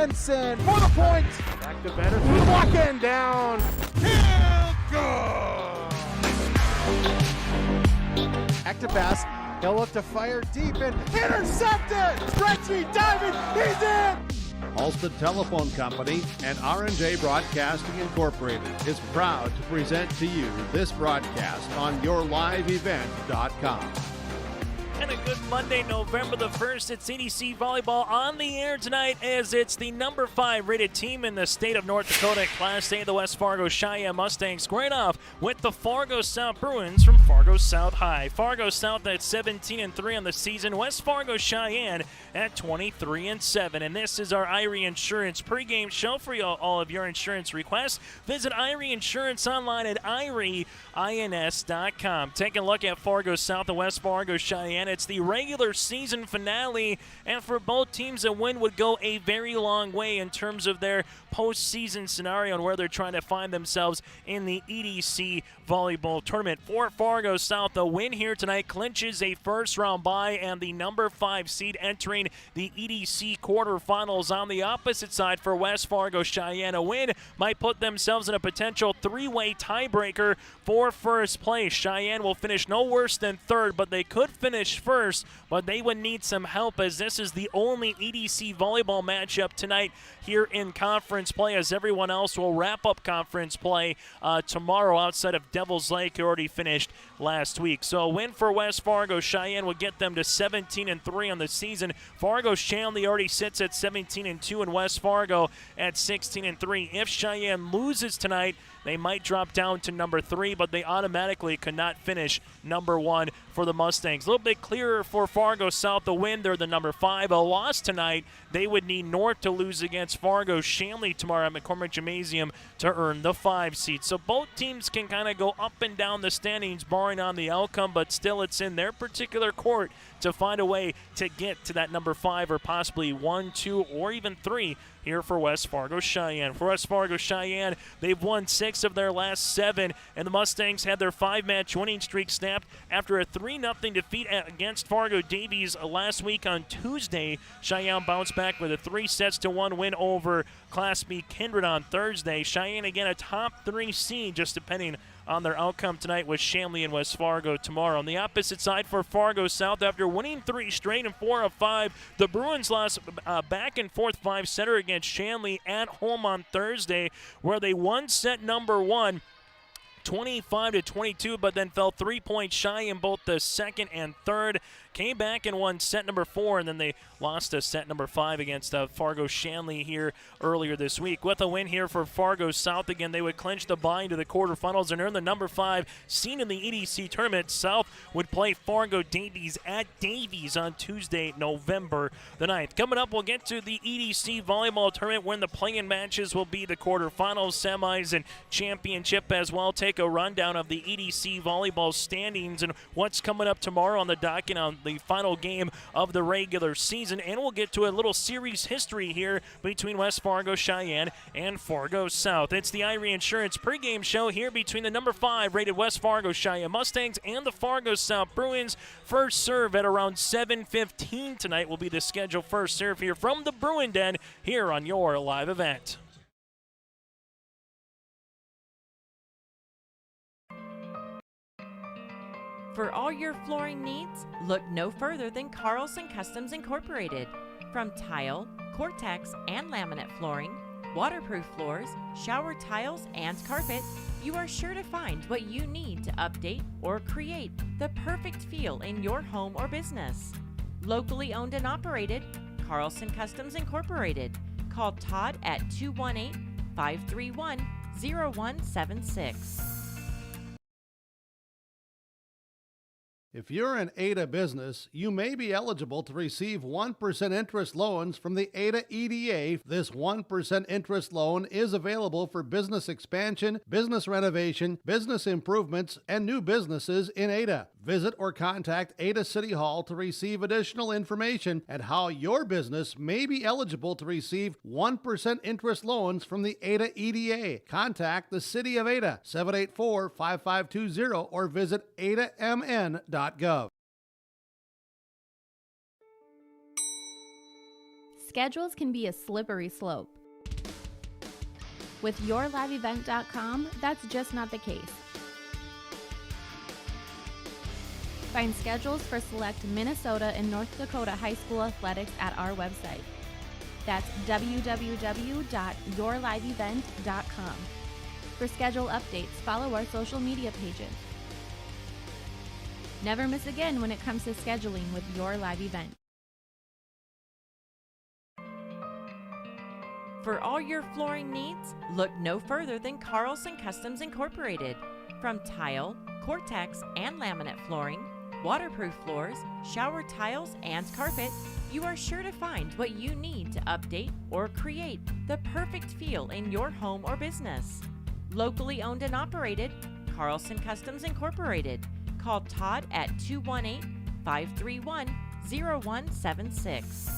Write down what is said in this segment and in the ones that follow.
Benson for the point. Back to better through the block and down. He'll go. Active pass. He'll look to fire deep and intercepted. Stretchy diving. He's in. Halstead Telephone Company and R&J Broadcasting Incorporated is proud to present to you this broadcast on YourLiveEvent.com. And a good Monday, November the 1st. It's EDC Volleyball on the air tonight as it's the number 5 rated team in the state of North Dakota, Class A, the West Fargo Sheyenne Mustangs, squaring off with the Fargo South Bruins from Fargo South High. Fargo South at 17-3 on the season. West Fargo Sheyenne at 23-7. And this is our Irie Insurance pregame show for all of your insurance requests. Visit Irie Insurance online at IrieINS.com. Taking a look at Fargo South and West Fargo Sheyenne. It's the regular season finale, and for both teams, a win would go a very long way in terms of their postseason scenario and where they're trying to find themselves in the EDC volleyball tournament. For Fargo South, a win here tonight clinches a first-round bye and the number 5 seed entering the EDC quarterfinals. On the opposite side for West Fargo Sheyenne, a win might put themselves in a potential 3-way tiebreaker for first place. Sheyenne will finish no worse than third, but they could finish first, but they would need some help as this is the only EDC volleyball matchup tonight here in conference play, as everyone else will wrap up conference play tomorrow outside of Devil's Lake, who already finished last week. So a win for West Fargo Sheyenne would get them to 17-3 on the season. Fargo Shanley already sits at 17-2 and West Fargo at 16-3. If Sheyenne loses tonight, they might drop down to number 3, but they automatically could not finish number 1 for the Mustangs. A little bit clearer for Fargo South. The win, they're the number 5. A loss tonight, they would need North to lose against Fargo Shanley tomorrow at McCormick Gymnasium to earn the 5 seed. So both teams can kind of go up and down the standings, barring on the outcome, but still it's in their particular court to find a way to get to that number 5 or possibly 1, 2, or even 3 here for West Fargo Sheyenne. For West Fargo Sheyenne, they've won 6 of their last 7, and the Mustangs had their 5-match winning streak snapped after a 3-0 defeat against Fargo Davies last week on Tuesday. Cheyenne bounced back with a 3-1 win over Class B Kindred on Thursday. Cheyenne again a top 3 seed, just depending on their outcome tonight with Shanley and West Fargo tomorrow. On the opposite side for Fargo South, after winning 3 straight and 4 of 5, the Bruins lost back and forth 5-setter against Shanley at home on Thursday, where they won set number 1 25-22, but then fell 3 points shy in both the second and third. Came back and won set number 4, and then they lost to set number 5 against Fargo Shanley here earlier this week. With a win here for Fargo South, again, they would clinch the bye into the quarterfinals and earn the number 5 seed in the EDC tournament. South would play Fargo Davies at Davies on Tuesday, November the 9th. Coming up, we'll get to the EDC volleyball tournament when the play-in matches will be the quarterfinals, semis, and championship as well. Take a rundown of the EDC volleyball standings and what's coming up tomorrow on the docket on the final game of the regular season, and we'll get to a little series history here between West Fargo Cheyenne and Fargo South. It's the Irie Insurance pregame show here between the number 5 rated West Fargo Cheyenne Mustangs and the Fargo South Bruins. First serve at around 7:15 tonight will be the scheduled first serve here from the Bruin Den here on your live event. For all your flooring needs, look no further than Carlson Customs Incorporated. From tile, Cortex, and laminate flooring, waterproof floors, shower tiles, and carpet, you are sure to find what you need to update or create the perfect feel in your home or business. Locally owned and operated, Carlson Customs Incorporated. Call Todd at 218-531-0176. If you're an Ada business, you may be eligible to receive 1% interest loans from the Ada EDA. This 1% interest loan is available for business expansion, business renovation, business improvements, and new businesses in Ada. Visit or contact Ada City Hall to receive additional information and how your business may be eligible to receive 1% interest loans from the Ada EDA. Contact the City of Ada, 784-5520, or visit adamn.gov. Schedules can be a slippery slope. With YourLiveEvent.com, that's just not the case. Find schedules for select Minnesota and North Dakota high school athletics at our website. That's www.yourliveevent.com. For schedule updates, follow our social media pages. Never miss again when it comes to scheduling with Your Live Event. For all your flooring needs, look no further than Carlson Customs Incorporated. From tile, Cortex, and laminate flooring, waterproof floors, shower tiles, and carpet, you are sure to find what you need to update or create the perfect feel in your home or business. Locally owned and operated, Carlson Customs Incorporated. Call Todd at 218-531-0176.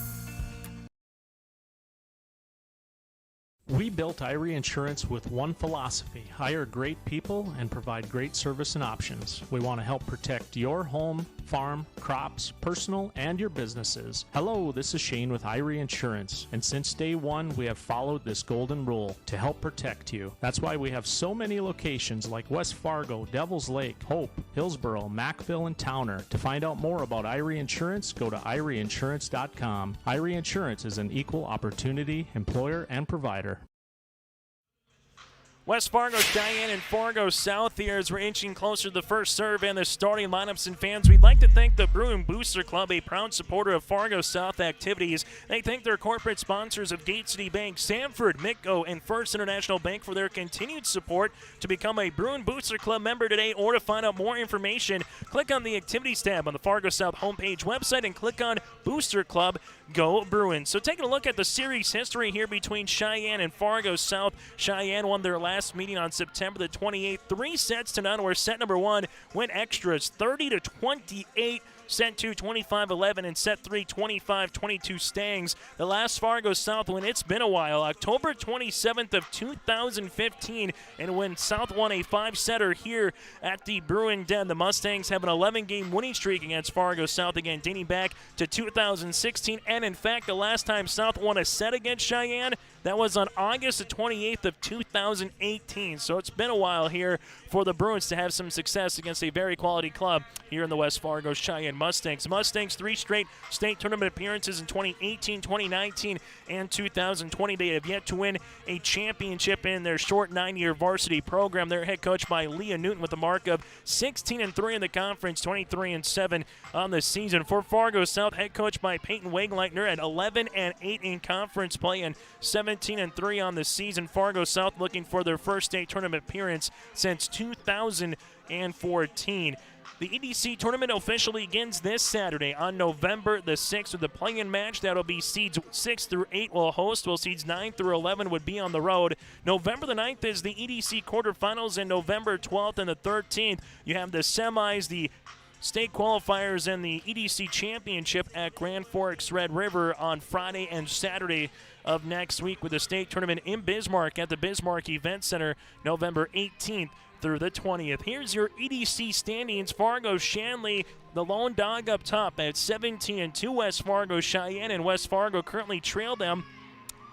We built Irie Insurance with one philosophy: hire great people and provide great service and options. We want to help protect your home, farm, crops, personal, and your businesses. Hello, this is Sheyenne with Irie Insurance, and since day one, we have followed this golden rule to help protect you. That's why we have so many locations like West Fargo, Devils Lake, Hope, Hillsboro, Mackville, and Towner. To find out more about Irie Insurance, go to IrieInsurance.com. Irie Insurance is an equal opportunity employer and provider. West Fargo, Sheyenne, and Fargo South here as we're inching closer to the first serve and the starting lineups. And fans, we'd like to thank the Bruin Booster Club, a proud supporter of Fargo South activities. They thank their corporate sponsors of Gate City Bank, Sanford, Mitco, and First International Bank for their continued support. To become a Bruin Booster Club member today or to find out more information, click on the Activities tab on the Fargo South homepage website and click on Booster Club. Go Bruins. So taking a look at the series history here between Sheyenne and Fargo South. Sheyenne won their last meeting on September the 28th, 3-0, where set number 1 went extras 30-28. Set 2, 25-11, and set 3, 25-22 Stangs. The last Fargo South win, it's been a while, October 27th of 2015, and when South won a 5-setter here at the Bruin Den. The Mustangs have an 11-game winning streak against Fargo South, again dating back to 2016, and in fact, the last time South won a set against Sheyenne, that was on August the 28th of 2018. So it's been a while here for the Bruins to have some success against a very quality club here in the West Fargo Sheyenne Mustangs. Mustangs 3 straight state tournament appearances in 2018, 2019, and 2020. They have yet to win a championship in their short 9-year varsity program. They're head coached by Leah Newton with a mark of 16-3 in the conference, 23-7 on the season. For Fargo South, head coached by Peyton Wegleitner at 11-8 in conference play and 17-3 on the season. Fargo South looking for their first state tournament appearance since 2014. The EDC tournament officially begins this Saturday on November the 6th with the play-in match. That'll be seeds 6 through 8 will host, while seeds 9 through 11 would be on the road. November the 9th is the EDC quarterfinals, and November 12th and the 13th you have the semis, the state qualifiers, and the EDC championship at Grand Forks Red River on Friday and Saturday of next week, with the state tournament in Bismarck at the Bismarck Event Center November 18th through the 20th. Here's your EDC standings. Fargo Shanley, the lone dog up top at 17-2. West Fargo Sheyenne and West Fargo currently trail them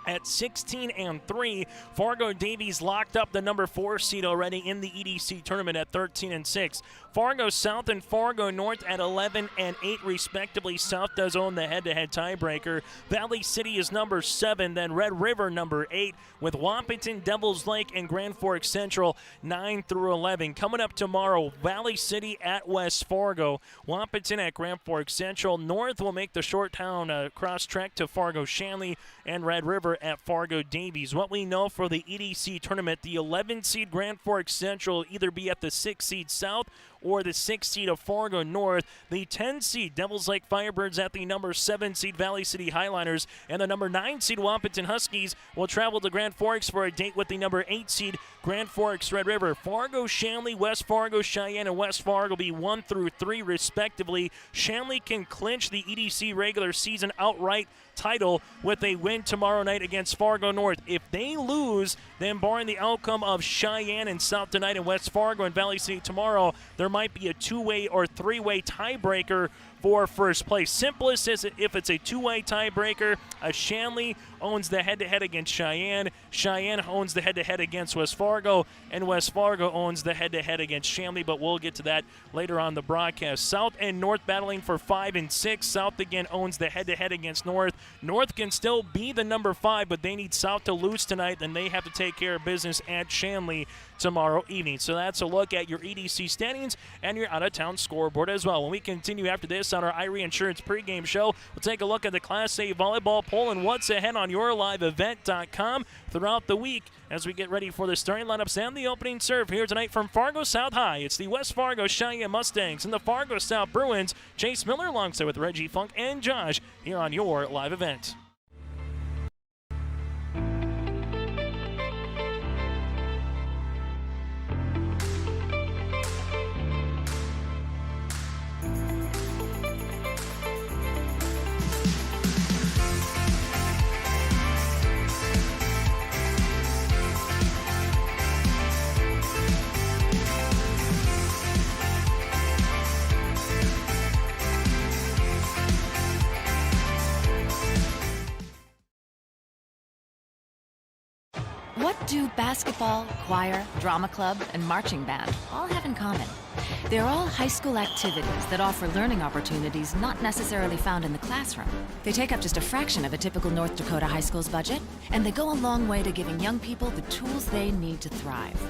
at 16-3. Fargo Davies locked up the number 4 seed already in the EDC tournament at 13-6. Fargo South and Fargo North at 11-8 respectively. South does own the head-to-head tiebreaker. Valley City is number 7, then Red River number 8, with Wapaton, Devils Lake, and Grand Forks Central 9 through 11. Coming up tomorrow, Valley City at West Fargo, Wapaton at Grand Forks Central. North will make the short town cross trek to Fargo Shanley, and Red River at Fargo Davies. What we know for the EDC tournament, the 11 seed Grand Forks Central will either be at the 6 seed South or the 6 seed of Fargo North. The 10 seed Devils Lake Firebirds at the number 7 seed Valley City Highliners, and the number 9 seed Wapaton Huskies will travel to Grand Forks for a date with the number 8 seed Grand Forks Red River. Fargo Shanley, West Fargo Cheyenne, and West Fargo will be 1 through 3 respectively. Shanley can clinch the EDC regular season outright title with a win tomorrow night against Fargo North. If they lose, then barring the outcome of Cheyenne and South tonight and West Fargo and Valley City tomorrow, there might be a 2-way or 3-way tiebreaker for first place. Simplest is if it's a two-way tiebreaker, Shanley owns the head-to-head against Sheyenne. Sheyenne owns the head-to-head against West Fargo, and West Fargo owns the head-to-head against Shanley, but we'll get to that later on the broadcast. South and North battling for 5 and 6. South again owns the head-to-head against North. North can still be the number 5, but they need South to lose tonight, then they have to take care of business at Shanley tomorrow evening. So that's a look at your EDC standings and your out-of-town scoreboard as well. When we continue after this on our Irie Insurance pregame show, we'll take a look at the Class A volleyball poll and what's ahead on yourliveevent.com throughout the week as we get ready for the starting lineups and the opening serve here tonight from Fargo South High. It's the West Fargo Cheyenne Mustangs and the Fargo South Bruins. Chase Miller alongside with Reggie Funk and Josh here on your live event. What do basketball, choir, drama club, and marching band all have in common? They're all high school activities that offer learning opportunities not necessarily found in the classroom. They take up just a fraction of a typical North Dakota high school's budget, and they go a long way to giving young people the tools they need to thrive.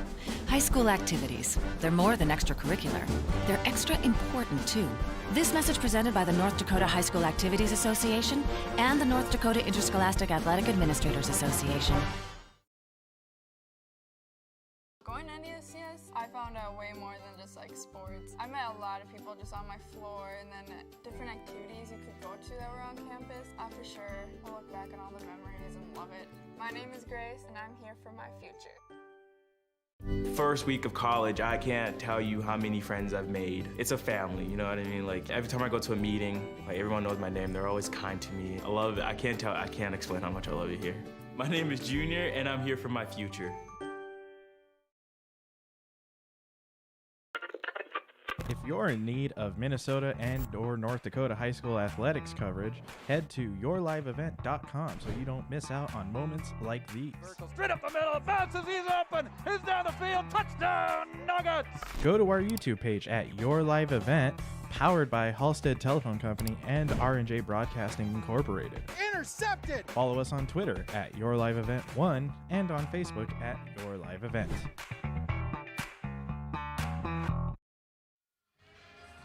High school activities, they're more than extracurricular. They're extra important, too. This message presented by the North Dakota High School Activities Association and the North Dakota Interscholastic Athletic Administrators Association. Going to EDCS, I found out way more than just like sports. I met a lot of people just on my floor, and then different activities you could go to that were on campus. I for sure will look back on all the memories and love it. My name is Grace, and I'm here for my future. First week of college, I can't tell you how many friends I've made. It's a family, you know what I mean? Like every time I go to a meeting, like everyone knows my name. They're always kind to me. I love it. I can't explain how much I love it here. My name is Junior, and I'm here for my future. If you're in need of Minnesota and/or North Dakota high school athletics coverage, head to yourliveevent.com so you don't miss out on moments like these. Straight up the middle, bounces, he's open, he's down the field, touchdown, Nuggets! Go to our YouTube page at Your Live Event, powered by Halstead Telephone Company and R&J Broadcasting Incorporated. Intercepted! Follow us on Twitter at Your Live Event 1 and on Facebook at Your Live Event.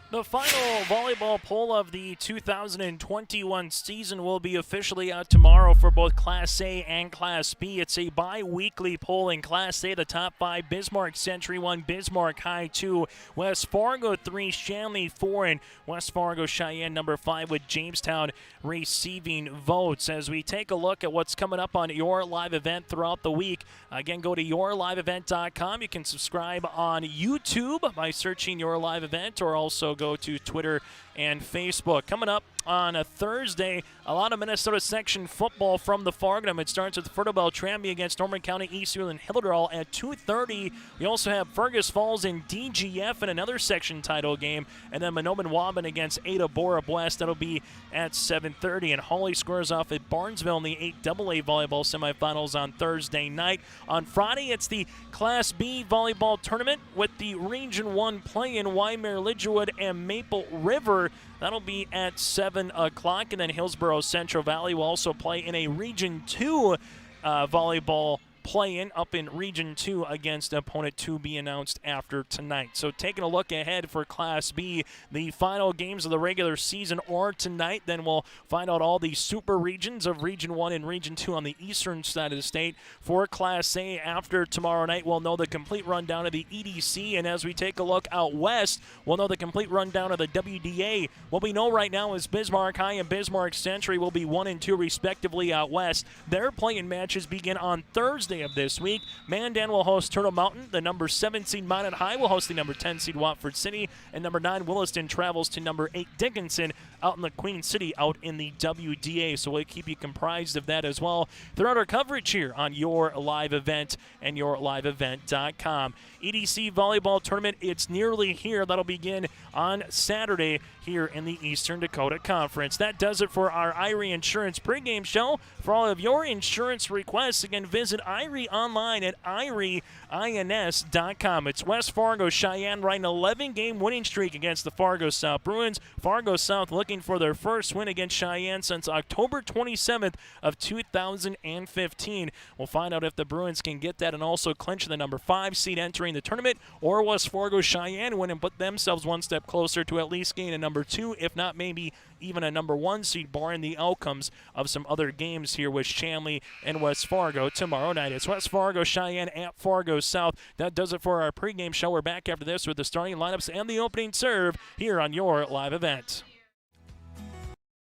The final volleyball poll of the 2021 season will be officially out tomorrow for both Class A and Class B. It's a bi-weekly poll in Class A. The top 5, Bismarck Century 1, Bismarck High 2, West Fargo 3, Shanley 4, and West Fargo Cheyenne number 5 with Jamestown receiving votes. As we take a look at what's coming up on Your Live Event throughout the week, again, go to yourliveevent.com. You can subscribe on YouTube by searching Your Live Event, or also go to Twitter and Facebook. Coming up on a Thursday, a lot of Minnesota section football from the Fargo. It starts with Fertile Beltrami against Norman County, Eastern Hilderdal at 2:30. We also have Fergus Falls and DGF in another section title game, and then Monoman Waban against Ada Borup West. That'll be at 7:30. And Hawley squares off at Barnesville in the 8AA volleyball semifinals on Thursday night. On Friday, it's the Class B volleyball tournament with the Region 1 play-in, Waimea, Lidgerwood, and Maple River. That'll be at 7 o'clock. And then Hillsborough Central Valley will also play in a Region 2 volleyball play-in up in Region 2 against opponent to be announced after tonight. So taking a look ahead for Class B, the final games of the regular season are tonight. Then we'll find out all the super regions of Region 1 and Region 2 on the eastern side of the state. For Class A, after tomorrow night, we'll know the complete rundown of the EDC. And as we take a look out west, we'll know the complete rundown of the WDA. What we know right now is Bismarck High and Bismarck Century will be 1 and 2 respectively out west. Their play-in matches begin on Thursday of this week. Mandan will host Turtle Mountain. The number 7 seed Mountain High will host the number 10 seed Watford City, and number 9 Williston travels to number 8 Dickinson out in the Queen City out in the WDA. So we'll keep you comprised of that as well throughout our coverage here on Your Live Event and yourliveevent.com. EDC volleyball tournament, it's nearly here. That'll begin on Saturday here in the Eastern Dakota Conference. That does it for our Irie Insurance pregame show. For all of your insurance requests, again, visit Irie online at IrieINS.com. It's West Fargo Sheyenne riding an 11-game winning streak against the Fargo South Bruins. Fargo South looking for their first win against Sheyenne since October 27th of 2015. We'll find out if the Bruins can get that and also clinch the number 5 seed entering the tournament, or West Fargo Sheyenne win and put themselves one step closer to at least gain a number 2, if not maybe even a number 1 seed, barring the outcomes of some other games here with Shanley and West Fargo tomorrow night. It's West Fargo Cheyenne at Fargo South. That does it for our pregame show. We're back after this with the starting lineups and the opening serve here on your live event.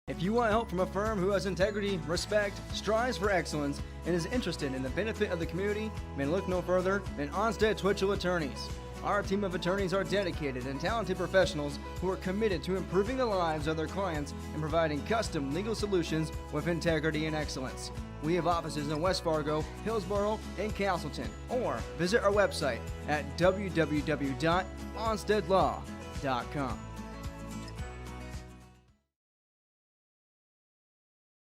If you want help from a firm who has integrity, respect, strives for excellence, and is interested in the benefit of the community, then look no further than Onstead Twitchell Attorneys. Our team of attorneys are dedicated and talented professionals who are committed to improving the lives of their clients and providing custom legal solutions with integrity and excellence. We have offices in West Fargo, Hillsborough, and Castleton, or visit our website at www.onsteadlaw.com.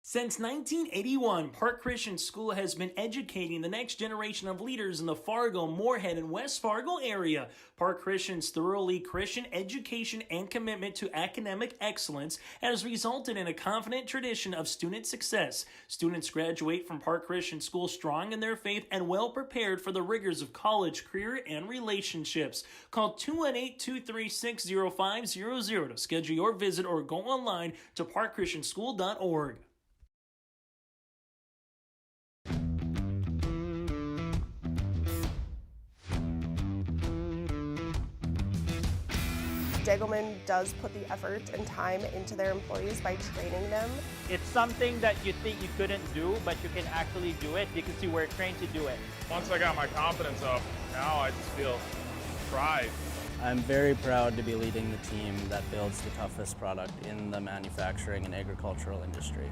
Since 1981, Park Christian School has been educating the next generation of leaders in the Fargo, Moorhead, and West Fargo area. Park Christian's thoroughly Christian education and commitment to academic excellence has resulted in a confident tradition of student success. Students graduate from Park Christian School strong in their faith and well prepared for the rigors of college, career, and relationships. Call 218-236-0500 to schedule your visit or go online to parkchristianschool.org. Degelman does put the effort and time into their employees by training them. It's something that you think you couldn't do, but you can actually do it because you were trained to do it. Once I got my confidence up, now I just feel pride. I'm very proud to be leading the team that builds the toughest product in the manufacturing and agricultural industry.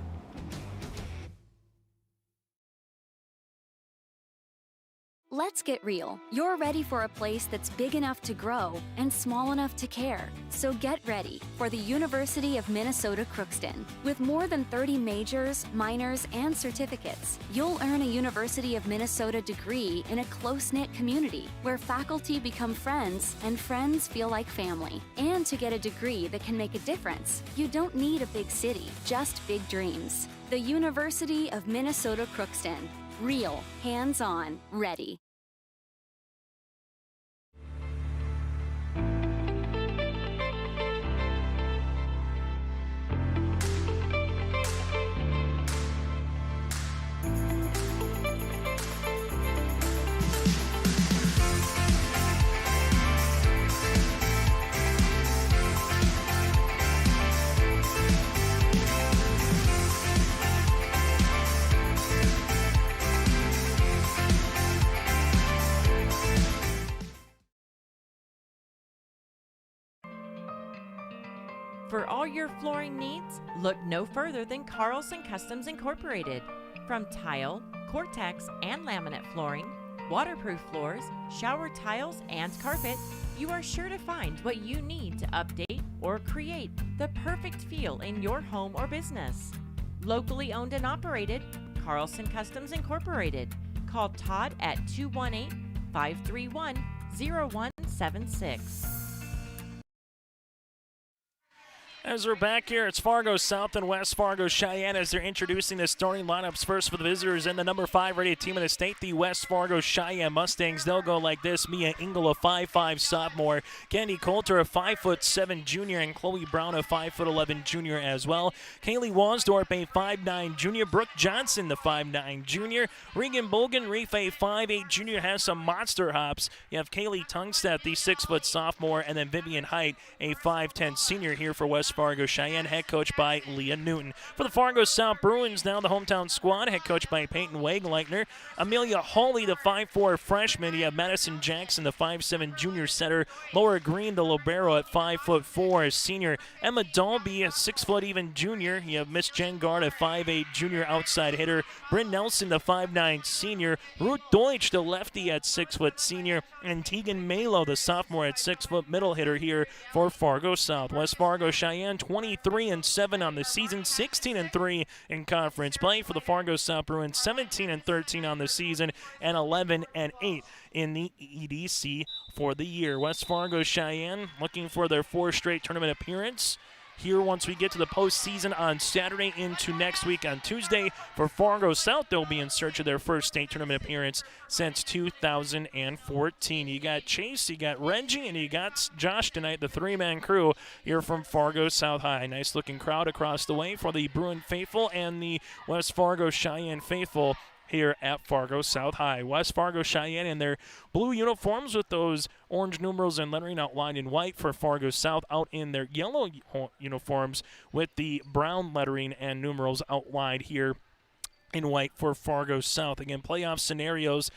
Let's get real. You're ready for a place that's big enough to grow and small enough to care. So get ready for the University of Minnesota Crookston. With more than 30 majors, minors, and certificates, you'll earn a University of Minnesota degree in a close-knit community where faculty become friends and friends feel like family. And to get a degree that can make a difference, you don't need a big city, just big dreams. The University of Minnesota Crookston. Real, hands-on, ready. For all your flooring needs, look no further than Carlson Customs Incorporated. From tile, Cortex, and laminate flooring, waterproof floors, shower tiles, and carpet, you are sure to find what you need to update or create the perfect feel in your home or business. Locally owned and operated, Carlson Customs Incorporated. Call Todd at 218-531-0176. As we're back here, it's Fargo South and West Fargo Cheyenne as they're introducing the starting lineups. First for the visitors in the number 5 rated team in the state, the West Fargo Cheyenne Mustangs. They'll go like this: Mia Engel, a 5'5" sophomore, Candy Coulter, a 5'7" junior, and Chloe Brown, a 5'11" junior as well. Kaylee Wasdorp, a 5'9" junior. Brooke Johnson, the 5'9" junior. Regan Bogan Reef, a 5'8" junior, has some monster hops. You have Kaylee Tungstedt, the 6' sophomore, and then Vivian Height, a 5'10" senior here for West Fargo Cheyenne, head coached by Leah Newton. For the Fargo South Bruins, now the hometown squad, head coached by Peyton Wegleitner. Amelia Hawley, the 5'4 freshman. You have Madison Jackson, the 5'7 junior setter. Laura Green, the libero at 5'4, senior. Emma Dalby, a 6' even junior. You have Miss Jen Gard, a 5'8 junior outside hitter. Bryn Nelson, the 5'9 senior. Ruth Deutsch, the lefty at 6' senior. And Tegan Malo, the sophomore at 6' middle hitter here for Fargo South. West Fargo Cheyenne 23-7 on the season, 16-3 in conference play. For the Fargo South Bruins, 17-13 on the season and 11-8 in the EDC for the year. West Fargo Cheyenne looking for their 4th straight tournament appearance here once we get to the postseason on Saturday into next week on Tuesday. For Fargo South, they'll be in search of their 1st state tournament appearance since 2014. You got Chase, you got Reggie, and you got Josh tonight, the 3-man crew here from Fargo South High. Nice looking crowd across the way for the Bruin faithful and the West Fargo Cheyenne faithful here at Fargo South High. West Fargo Cheyenne in their blue uniforms with those orange numerals and lettering outlined in white. For Fargo South out in their yellow uniforms with the brown lettering and numerals outlined here in white for Fargo South. Again, playoff scenarios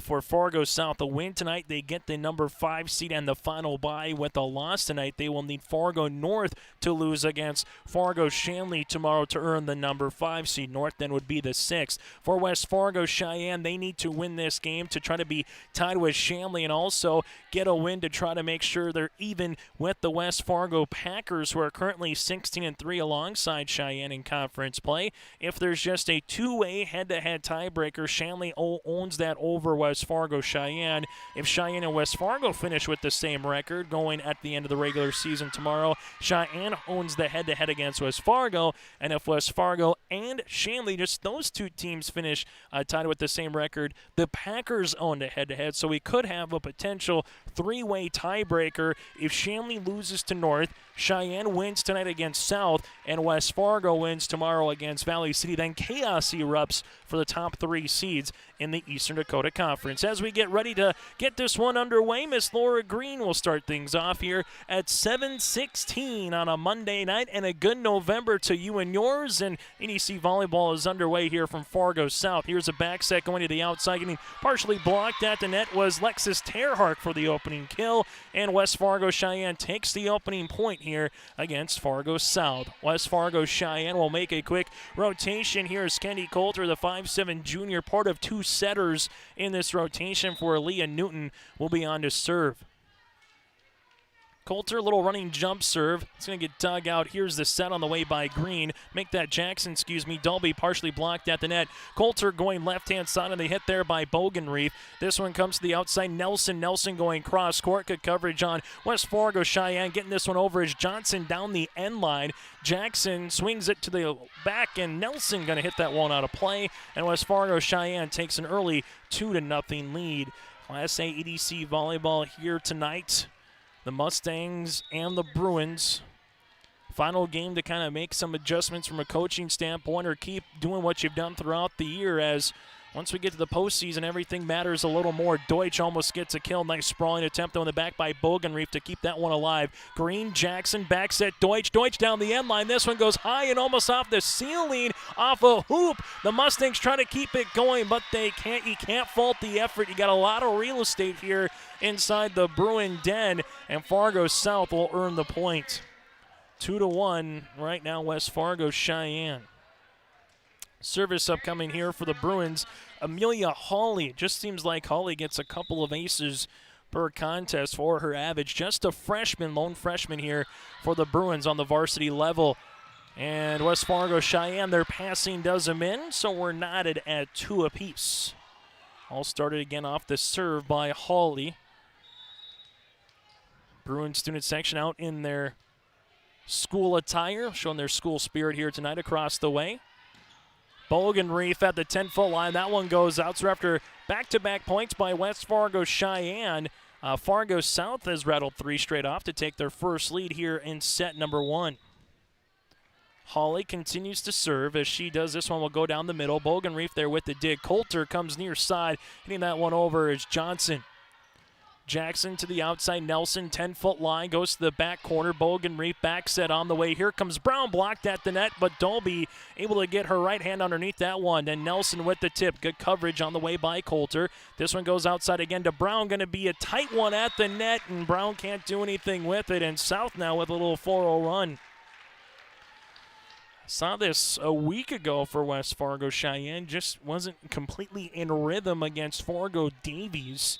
for Fargo South. A win tonight, they get the number 5 seed and the final bye. With a loss tonight, they will need Fargo North to lose against Fargo Shanley tomorrow to earn the number 5 seed. North then would be the 6th. For West Fargo Cheyenne, they need to win this game to try to be tied with Shanley and also get a win to try to make sure they're even with the West Fargo Packers, who are currently 16-3 alongside Cheyenne in conference play. If there's just a two-way head-to-head tiebreaker, Shanley owns that over West Fargo Cheyenne. If Cheyenne and West Fargo finish with the same record going at the end of the regular season tomorrow, Cheyenne owns the head-to-head against West Fargo. And if West Fargo and Shanley, just those two teams finish tied with the same record, the Packers own the head-to-head. So we could have a potential three-way tiebreaker if Shanley loses to North, Cheyenne wins tonight against South, and West Fargo wins tomorrow against Valley City. Then chaos erupts for the top 3 seeds in the Eastern Dakota Conference. As we get ready to get this one underway, Miss Laura Green will start things off here at 7:16 on a Monday night, and a good November to you and yours. And EDC Volleyball is underway here from Fargo South. Here's a back set going to the outside, getting partially blocked at the net was Lexus Terhark for the opening kill, and West Fargo Cheyenne takes the opening point here against Fargo South. West Fargo Cheyenne will make a quick rotation. Here's Kendi Coulter, the 5'7 junior, part of 2 setters in this rotation for Leah Newton, will be on to serve. Coulter, little running jump serve. It's going to get dug out. Here's the set on the way by Green. Make that Jackson, Dolby partially blocked at the net. Coulter going left-hand side, and they hit there by Bogenreef. This one comes to the outside. Nelson going cross court. Good coverage on West Fargo Cheyenne. Getting this one over is Johnson down the end line. Jackson swings it to the back, and Nelson going to hit that one out of play. And West Fargo Cheyenne takes an early 2-0 lead. Class A EDC Volleyball here tonight. The Mustangs and the Bruins. Final game to kind of make some adjustments from a coaching standpoint, or keep doing what you've done throughout the year, as once we get to the postseason, everything matters a little more. Deutsch almost gets a kill. Nice sprawling attempt on the back by Bogenreef to keep that one alive. Green, Jackson, back set, Deutsch down the end line. This one goes high and almost off the ceiling, off a hoop. The Mustangs try to keep it going, but they can't. You can't fault the effort. You got a lot of real estate here inside the Bruin den, and Fargo South will earn the point. 2-1 right now, West Fargo Cheyenne. Service upcoming here for the Bruins. Amelia Hawley. Just seems like Hawley gets a couple of aces per contest for her average. Just a freshman, lone freshman here for the Bruins on the varsity level. And West Fargo Cheyenne, their passing does them in, so we're knotted at 2 apiece. All started again off the serve by Hawley. Bruin student section out in their school attire, showing their school spirit here tonight across the way. Bogenreef at the 10-foot line. That one goes out. So after back-to-back points by West Fargo Cheyenne, Fargo South has rattled 3 straight off to take their first lead here in set number 1. Hawley continues to serve. As she does, this one will go down the middle. Bogenreef there with the dig. Coulter comes near side. Hitting that one over is Johnson. Jackson to the outside. Nelson, 10-foot line, goes to the back corner. Bogan Reef back set on the way. Here comes Brown, blocked at the net, but Dolby able to get her right hand underneath that one. Then Nelson with the tip. Good coverage on the way by Coulter. This one goes outside again to Brown. Going to be a tight one at the net, and Brown can't do anything with it. And South now with a little 4-0 run. Saw this a week ago for West Fargo. Sheyenne just wasn't completely in rhythm against Fargo Davies.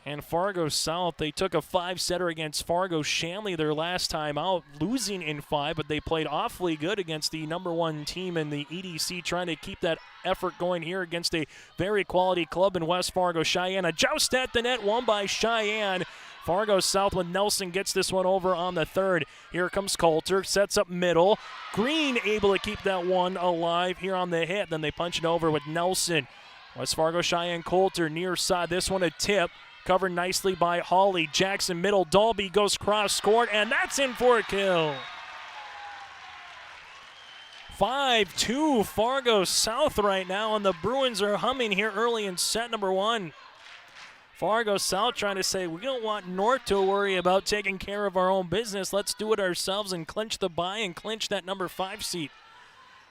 And Fargo South, they took a 5-setter against Fargo Shanley their last time out, losing in 5, but they played awfully good against the #1 team in the EDC, trying to keep that effort going here against a very quality club in West Fargo. Sheyenne, a joust at the net, won by Sheyenne. Fargo South with Nelson gets this one over on the third. Here comes Coulter, sets up middle. Green able to keep that one alive here on the hit. Then they punch it over with Nelson. West Fargo Sheyenne Coulter near side. This one a tip. Covered nicely by Hawley. Jackson middle. Dalby goes cross court, and that's in for a kill. 5-2 Fargo South right now, and the Bruins are humming here early in set number 1. Fargo South trying to say, we don't want North to worry about taking care of our own business. Let's do it ourselves and clinch the bye and clinch that number 5 seat.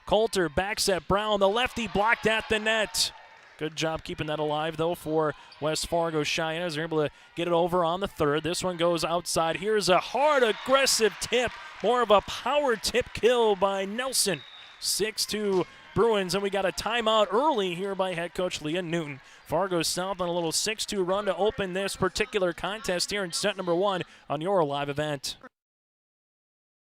Coulter backs at Brown. The lefty blocked at the net. Good job keeping that alive, though, for West Fargo Cheyenne as they're able to get it over on the third. This one goes outside. Here's a hard, aggressive tip. More of a power tip kill by Nelson. 6-2 Bruins, and we got a timeout early here by head coach Leah Newton. Fargo South on a little 6-2 run to open this particular contest here in set number 1 on your live event.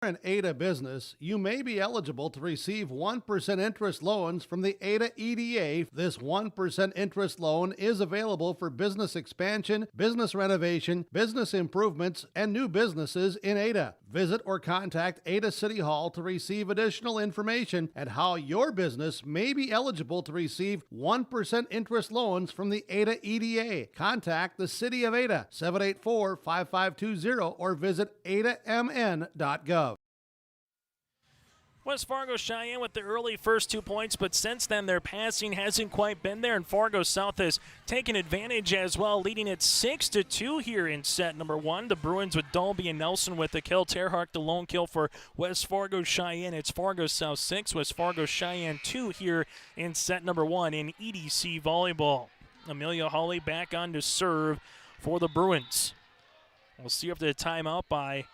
An ADA business, you may be eligible to receive 1% interest loans from the ADA EDA. This 1% interest loan is available for business expansion, business renovation, business improvements, and new businesses in ADA. Visit or contact Ada City Hall to receive additional information and how your business may be eligible to receive 1% interest loans from the Ada EDA. Contact the City of Ada, 784-5520, or visit adamn.gov. West Fargo Cheyenne with the early first 2 points, but since then their passing hasn't quite been there, and Fargo South has taken advantage as well, leading it 6-2 here in set number 1. The Bruins with Dolby and Nelson with the kill. Terhark the lone kill for West Fargo Cheyenne. It's Fargo South 6, West Fargo Cheyenne 2 here in set number 1 in EDC volleyball. Amelia Hawley back on to serve for the Bruins. We'll see after the timeout by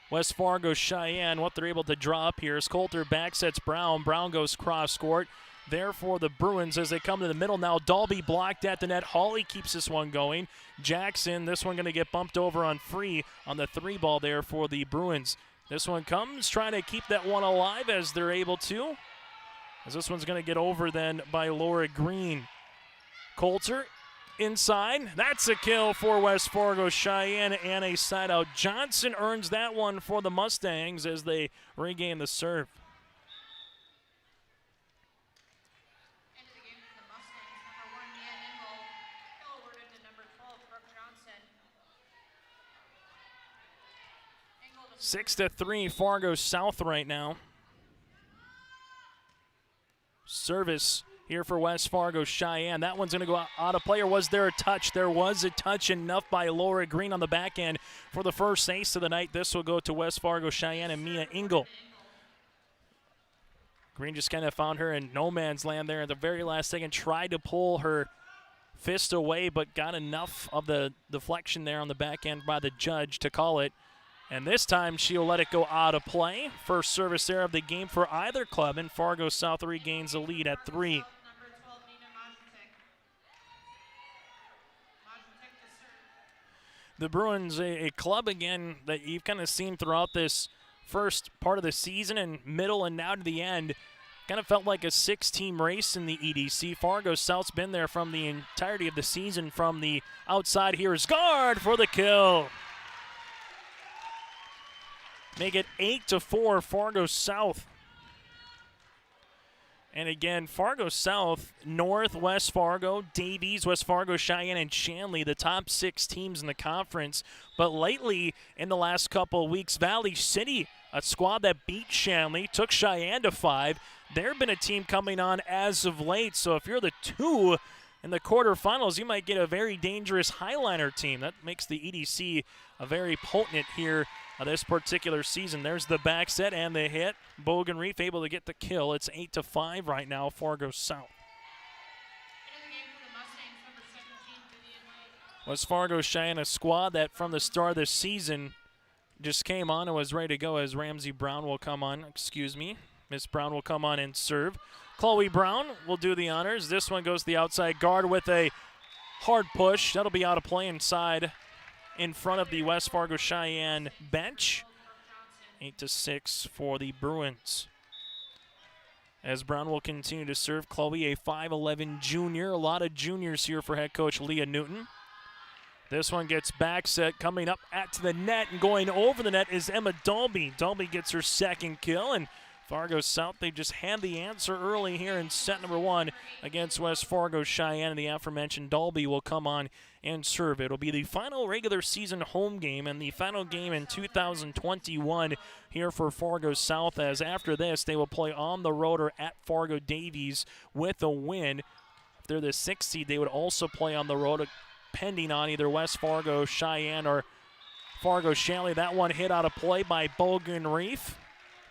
West Fargo Cheyenne what they're able to draw up here. As Coulter back sets Brown. Brown goes cross court. There for the Bruins as they come to the middle now. Dalby blocked at the net. Hawley keeps this one going. Jackson, this one going to get bumped over on free on the 3 ball there for the Bruins. This one comes trying to keep that one alive as they're able to. As this one's going to get over then by Laura Green. Coulter inside. That's a kill for West Fargo Cheyenne and a side out. Johnson earns that one for the Mustangs as they regain the serve. Into the game for the Mustangs, number 1, Mia Engel. Kill awarded to number 12, Brooke Johnson. 6-3 Fargo South right now. Service here for West Fargo Cheyenne. That one's going to go out of play, or was there a touch? There was a touch, enough by Laura Green on the back end for the first ace of the night. This will go to West Fargo Cheyenne and Mia Engel. Green just kind of found her in no man's land there at the very last second, tried to pull her fist away, but got enough of the deflection there on the back end by the judge to call it. And this time she'll let it go out of play. First service there of the game for either club, and Fargo South regains the lead at 3. The Bruins, a club again that you've kind of seen throughout this first part of the season and middle and now to the end. Kind of felt like a 6-team race in the EDC. Fargo South's been there from the entirety of the season from the outside. Here is Guard for the kill. Make it 8-4 Fargo South. And again, Fargo South, North, West Fargo, Davies, West Fargo, Cheyenne, and Shanley, the top 6 teams in the conference. But lately, in the last couple of weeks, Valley City, a squad that beat Shanley, took Cheyenne to 5. They've been a team coming on as of late. So if you're the 2 in the quarterfinals, you might get a very dangerous Highliner team. That makes the EDC a very potent here this particular season. There's the back set and the hit. Bogan Reef able to get the kill. It's 8-5 right now, Fargo South. West Fargo Cheyenne, a squad that from the start of this season just came on and was ready to go as Ramsey Brown will come on. Excuse me. Miss Brown will come on and serve. Chloe Brown will do the honors. This one goes to the outside guard with a hard push. That'll be out of play inside in front of the West Fargo Cheyenne bench. 8-6 for the Bruins. As Brown will continue to serve, Chloe, a 5'11 junior. A lot of juniors here for head coach Leah Newton. This one gets back set, coming up at the net and going over the net is Emma Dalby. Dalby gets her second kill, and Fargo South, they just had the answer early here in set number 1 against West Fargo Cheyenne. And the aforementioned Dalby will come on and serve. It'll be the final regular season home game and the final game in 2021 here for Fargo South, as after this they will play on the road or at Fargo Davies with a win. If they're the 6th seed, they would also play on the road, pending on either West Fargo Cheyenne or Fargo Shanley. That one hit out of play by Bogan Reef.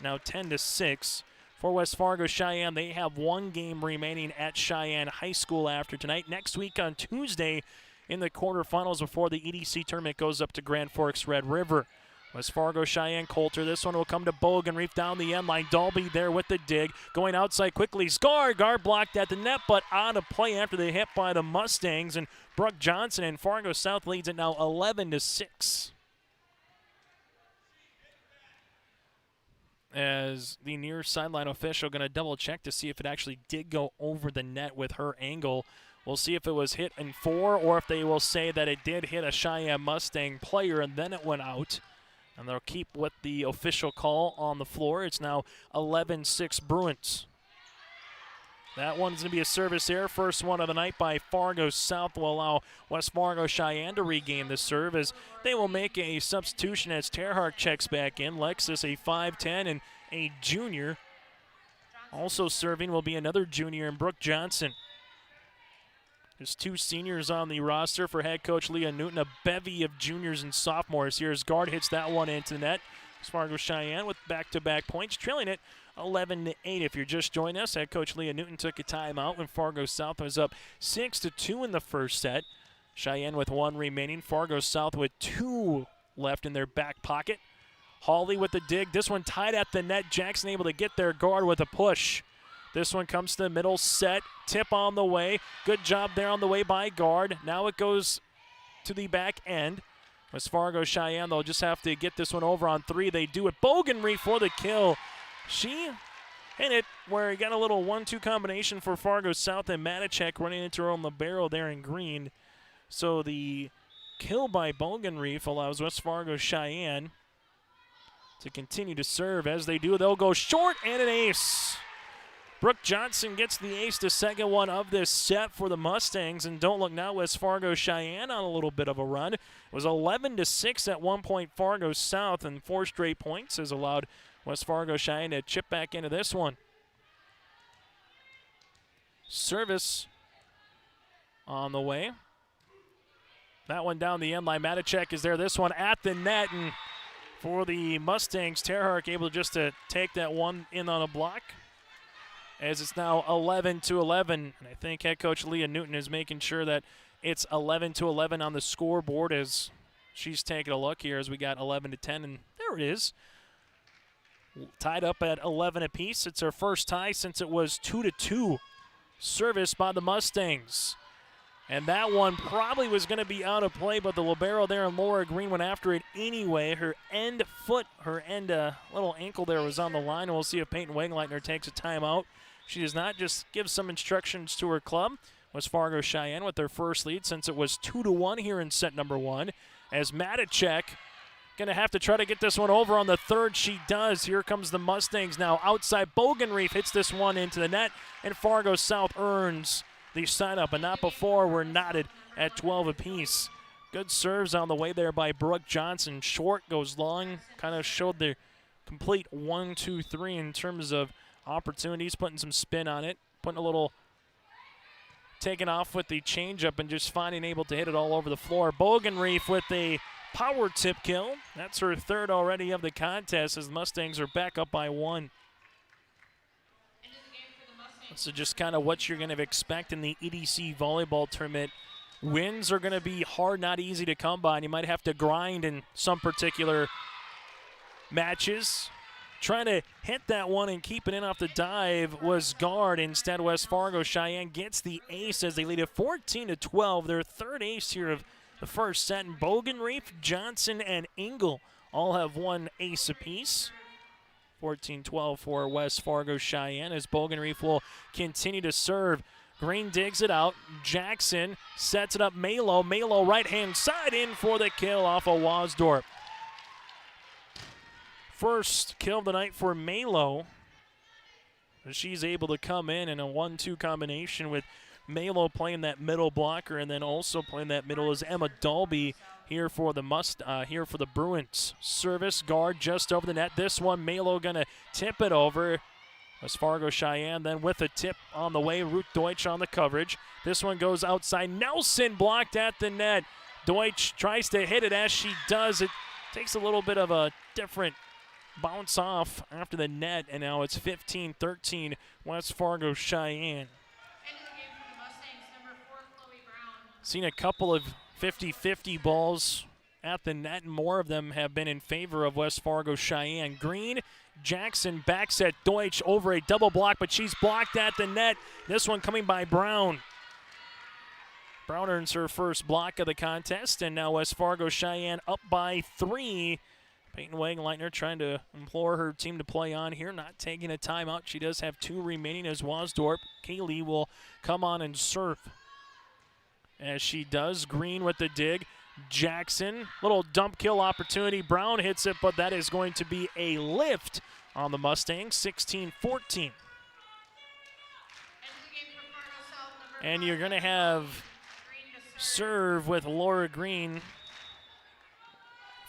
Now 10-6 for West Fargo Cheyenne. They have one game remaining at Cheyenne High School after tonight. Next week on Tuesday in the quarterfinals before the EDC tournament goes up to Grand Forks Red River. West Fargo Cheyenne Coulter. This one will come to Bogan Reef down the end line. Dalby there with the dig. Going outside quickly. Guard blocked at the net, but out of play after the hit by the Mustangs. And Brooke Johnson, and Fargo South leads it now 11-6. As the near sideline official going to double check to see if it actually did go over the net with her angle. We'll see if it was hit in 4 or if they will say that it did hit a Cheyenne Mustang player and then it went out. And they'll keep with the official call on the floor. It's now 11-6 Bruins. That one's going to be a service error. First one of the night by Fargo South will allow West Fargo Cheyenne to regain the serve as they will make a substitution as Terhart checks back in. Lexus, a 5'10", and a junior. Also serving will be another junior in Brooke Johnson. There's 2 seniors on the roster for head coach Leah Newton, a bevy of juniors and sophomores here as guard hits that one into the net. West Fargo Cheyenne with back-to-back points, trailing it 11-8. If you're just joining us, head coach Leah Newton took a timeout when Fargo South was up 6-2 in the first set. Cheyenne with 1 remaining. Fargo South with 2 left in their back pocket. Hawley with the dig. This one tied at the net. Jackson able to get their guard with a push. This one comes to the middle set. Tip on the way. Good job there on the way by guard. Now it goes to the back end. West Fargo Cheyenne, they'll just have to get this one over on 3. They do it. Bogan Reef for the kill. She hit it where he got a little 1-2 combination for Fargo South, and Matichek running into her own libero there in green. So the kill by Bogan Reef allows West Fargo Cheyenne to continue to serve. As they do, they'll go short and an ace. Brooke Johnson gets the ace, the second one of this set for the Mustangs. And don't look now, West Fargo Cheyenne on a little bit of a run. It was 11-6 at one point. Fargo South, and 4 straight points has allowed West Fargo Cheyenne to chip back into this one. Service on the way. That one down the end line. Matichek is there. This one at the net. And for the Mustangs, Terhart able just to take that one in on a block. As it's now 11-11. And I think head coach Leah Newton is making sure that it's 11-11 on the scoreboard as she's taking a look here as we got 11-10. And there it is. Tied up at 11 apiece. It's our first tie since it was 2-2. Service by the Mustangs. And that one probably was going to be out of play, but the libero there and Laura Green went after it anyway. Her end foot, her end little ankle there was on the line. And we'll see if Peyton Wegleitner takes a timeout. She does not, just give some instructions to her club. West Fargo Cheyenne with their first lead since it was 2-1 here in set number 1. As Matichek going to have to try to get this one over on the third. She does. Here comes the Mustangs now outside. Bogan Reef hits this one into the net, and Fargo South earns the sign-up, but not before. We're knotted at 12 apiece. Good serves on the way there by Brooke Johnson. Short goes long. Kind of showed the complete 1-2-3 in terms of opportunities, putting some spin on it, putting a little taking off with the changeup and just finding able to hit it all over the floor. Bogenreef with a power tip kill. That's her third already of the contest as the Mustangs are back up by 1. So just kind of what you're going to expect in the EDC volleyball tournament. Wins are going to be hard, not easy to come by, and you might have to grind in some particular matches. Trying to hit that one and keep it in off the dive was Guard. Instead, West Fargo Cheyenne gets the ace as they lead it 14-12. Their third ace here of the first set. And Bogenreef, Johnson, and Engel all have one ace apiece. 14-12 for West Fargo Cheyenne as Bogenreef will continue to serve. Green digs it out. Jackson sets it up. Malo right-hand side in for the kill off of Wasdorp. First kill of the night for Malo. She's able to come in a 1-2 combination with Malo playing that middle blocker, and then also playing that middle is Emma Dalby here for the Bruins. Service Guard just over the net. This one Malo gonna tip it over. West Fargo Cheyenne then with a tip on the way. Ruth Deutsch on the coverage. This one goes outside. Nelson blocked at the net. Deutsch tries to hit it. As she does, it takes a little bit of a different bounce off after the net, and now it's 15-13 West Fargo Cheyenne. Seen a couple of 50-50 balls at the net, and more of them have been in favor of West Fargo Cheyenne. Green, Jackson backs at Deutsch over a double block, but she's blocked at the net. This one coming by Brown. Brown earns her first block of the contest, and now West Fargo Cheyenne up by 3. Peyton Wagenleitner trying to implore her team to play on here, not taking a timeout. She does have 2 remaining as Wasdorp. Kaylee will come on and serve. As she does, Green with the dig. Jackson, little dump kill opportunity. Brown hits it, but that is going to be a lift on the Mustangs, 16-14. And you're going to have serve with Laura Green.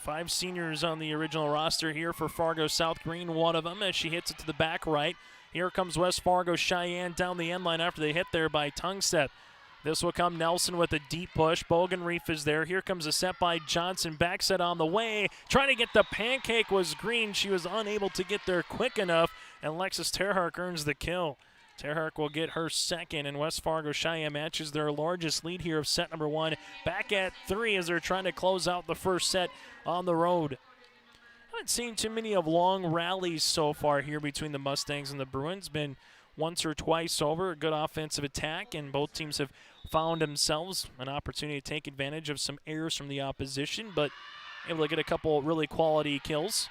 5 seniors on the original roster here for Fargo South. Green, one of them, as she hits it to the back right. Here comes West Fargo Cheyenne down the end line after they hit there by Tungstedt. This will come Nelson with a deep push. Bogenreef is there. Here comes a set by Johnson. Back set on the way. Trying to get the pancake was Green. She was unable to get there quick enough, and Alexis Terhark earns the kill. Terhark will get her second, and West Fargo Cheyenne matches their largest lead here of set number 1. Back at 3 as they're trying to close out the first set on the road. Haven't seen too many of long rallies so far here between the Mustangs and the Bruins. Been once or twice over, a good offensive attack, and both teams have found themselves an opportunity to take advantage of some errors from the opposition, but able to get a couple really quality kills.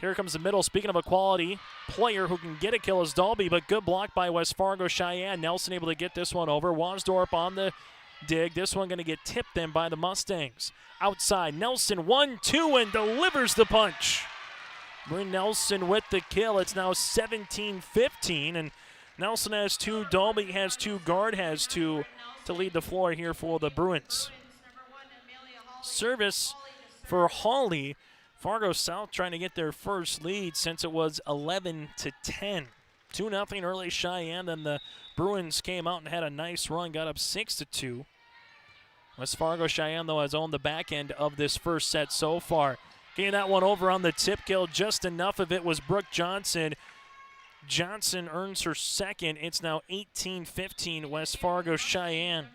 Here comes the middle. Speaking of a quality player who can get a kill is Dalby, but good block by West Fargo Cheyenne. Nelson able to get this one over. Wasdorp on the dig. This one going to get tipped in by the Mustangs. Outside, Nelson 1-2 and delivers the punch. Bryn Nelson with the kill. It's now 17-15, and Nelson has 2, Dalby has 2, Guard has 2 to lead the floor here for the Bruins. Service for Hawley. Fargo South trying to get their first lead since it was 11-10. 2-0 early Cheyenne, then the Bruins came out and had a nice run, got up 6-2. West Fargo Cheyenne, though, has owned the back end of this first set so far. Getting that one over on the tip kill, just enough of it was Brooke Johnson. Johnson earns her second. It's now 18-15 West Fargo Cheyenne.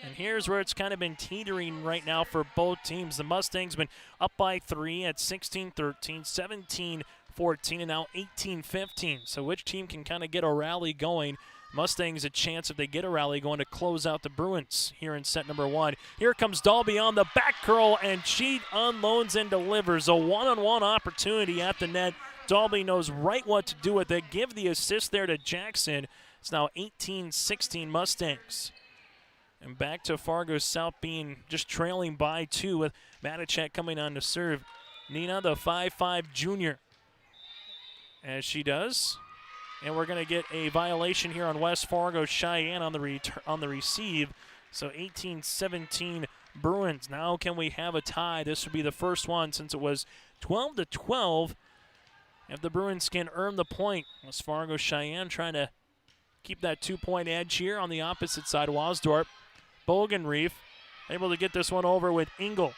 And here's where it's kind of been teetering right now for both teams. The Mustangs been up by 3 at 16-13, 17-14, and now 18-15. So which team can kind of get a rally going? Mustangs a chance, if they get a rally going, to close out the Bruins here in set number 1. Here comes Dalby on the back curl, and she unloads and delivers a one-on-one opportunity at the net. Dalby knows right what to do with it. Give the assist there to Jackson. It's now 18-16 Mustangs. And back to Fargo South being just trailing by 2 with Matichak coming on to serve. Nina, the 5'5 junior, as she does. And we're going to get a violation here on West Fargo Cheyenne on the receive. So 18-17 Bruins. Now can we have a tie? This would be the first one since it was 12-12. If the Bruins can earn the point, West Fargo Cheyenne trying to keep that 2-point edge here on the opposite side. Wasdorp, Bogenreef able to get this one over with Engel.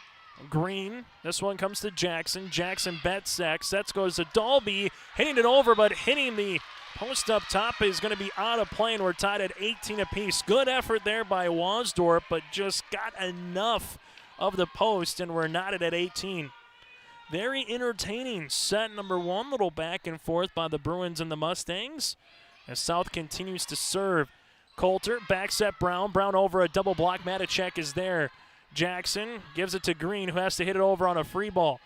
Green, this one comes to Jackson. Jackson Betsack, sets goes to Dalby, hitting it over, but hitting the post up top is going to be out of play, and we're tied at 18 apiece. Good effort there by Wasdorp, but just got enough of the post, and we're knotted at 18. Very entertaining set number 1, little back and forth by the Bruins and the Mustangs as South continues to serve. Coulter backs at Brown. Brown over a double block. Matacek is there. Jackson gives it to Green, who has to hit it over on a free ball.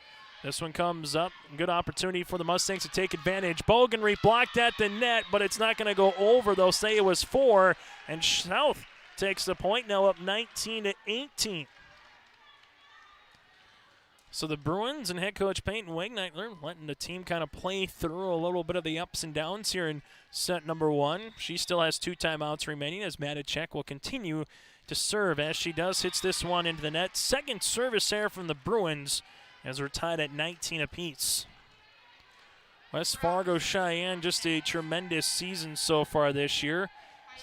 This one comes up. Good opportunity for the Mustangs to take advantage. Bogenreef blocked at the net, but it's not going to go over. They'll say it was 4, and South takes the point, now up 19-18. So the Bruins and head coach Peyton Wegneitler letting the team kind of play through a little bit of the ups and downs here in set number 1. She still has 2 timeouts remaining as Matacek will continue to serve. As she does, hits this one into the net. Second service error from the Bruins as we're tied at 19 apiece. West Fargo Cheyenne, just a tremendous season so far this year.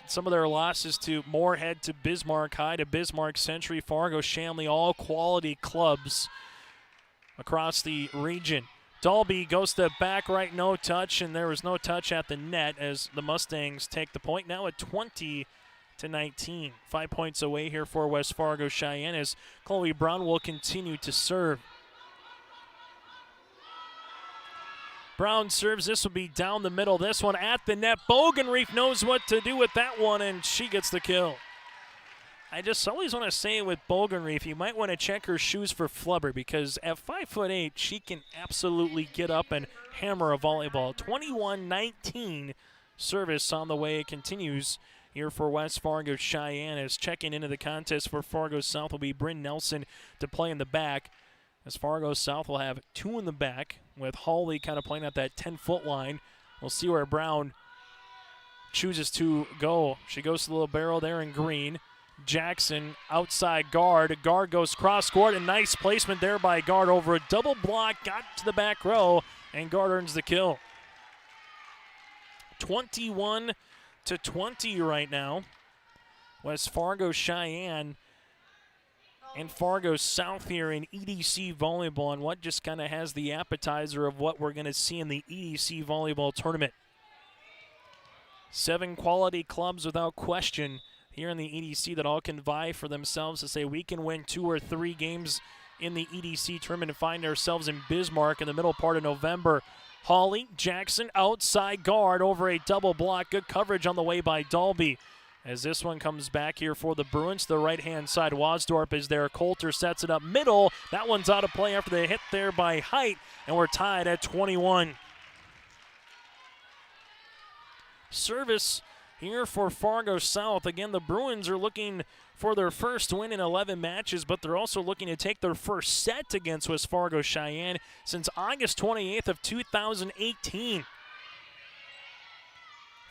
Some of their losses to Moorhead, to Bismarck High, to Bismarck Century, Fargo, Shanley, all quality clubs across the region. Dalby goes to back right, no touch, and there was no touch at the net as the Mustangs take the point, now at 20-19. 5 points away here for West Fargo Cheyenne as Chloe Brown will continue to serve. Brown serves. This will be down the middle. This one at the net. Bogenreef knows what to do with that one, and she gets the kill. I just always want to say with Bogenreef, you might want to check her shoes for flubber because at 5'8", she can absolutely get up and hammer a volleyball. 21-19 service on the way. It continues here for West Fargo Cheyenne as checking into the contest for Fargo South will be Bryn Nelson to play in the back. As Fargo South will have 2 in the back with Hawley kind of playing at that 10-foot line. We'll see where Brown chooses to go. She goes to the little barrel there in green. Jackson outside guard. Guard goes cross court, and nice placement there by Guard over a double block. Got to the back row, and Guard earns the kill. 21-20 right now. West Fargo Cheyenne and Fargo South here in EDC volleyball, and what just kind of has the appetizer of what we're going to see in the EDC volleyball tournament. 7 quality clubs without question here in the EDC that all can vie for themselves to say we can win 2 or 3 games in the EDC tournament and find ourselves in Bismarck in the middle part of November. Hawley, Jackson, outside guard over a double block. Good coverage on the way by Dalby. As this one comes back here for the Bruins, the right-hand side, Wasdorp is there. Coulter sets it up middle. That one's out of play after the hit there by Height, and we're tied at 21. Service here for Fargo South. Again, the Bruins are looking for their first win in 11 matches, but they're also looking to take their first set against West Fargo Cheyenne since August 28th of 2018.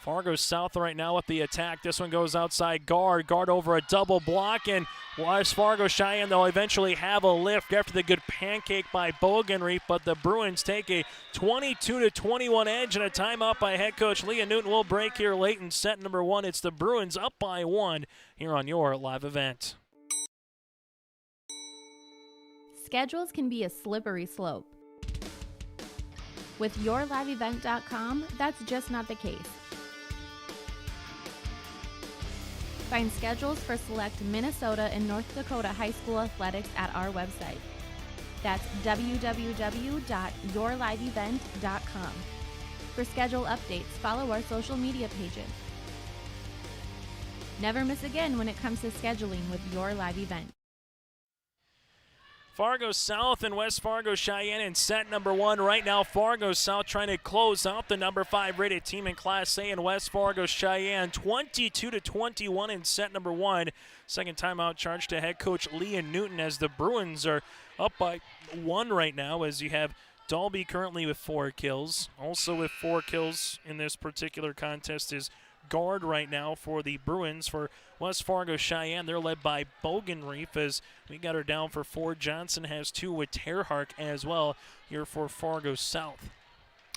Fargo South right now with the attack. This one goes outside guard. Guard over a double block, and West Fargo Cheyenne, they'll eventually have a lift after the good pancake by Bogenreef, but the Bruins take a 22-21 edge and a timeout by head coach Leah Newton. Will break here late in set number 1. It's the Bruins up by 1 here on your live event. Schedules can be a slippery slope. With yourliveevent.com, that's just not the case. Find schedules for select Minnesota and North Dakota high school athletics at our website. That's www.yourliveevent.com. For schedule updates, follow our social media pages. Never miss again when it comes to scheduling with Your Live Event. Fargo South and West Fargo Cheyenne in set number 1. Right now, Fargo South trying to close out the number 5 rated team in Class A, and West Fargo Cheyenne 22-21 in set number 1. Second timeout charge to head coach Leah Newton as the Bruins are up by 1 right now, as you have Dalby currently with 4 kills. Also with 4 kills in this particular contest is Guard right now for the Bruins. For West Fargo Cheyenne, they're led by Bogenreef as we got her down for 4. Johnson has 2 with Terhark as well here for Fargo South.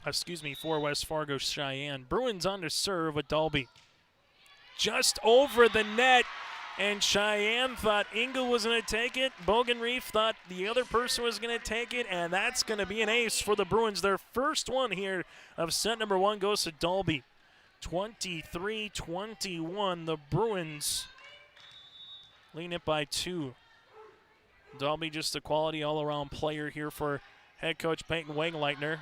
For West Fargo Cheyenne. Bruins on to serve with Dalby. just over the net. And Sheyenne thought Engel was going to take it. Bogenreef thought the other person was going to take it, and that's going to be an ace for the Bruins. Their first one here of set number 1 goes to Dalby. 23-21, the Bruins leading it by 2. Dalby just a quality all-around player here for head coach Peyton Wegleitner.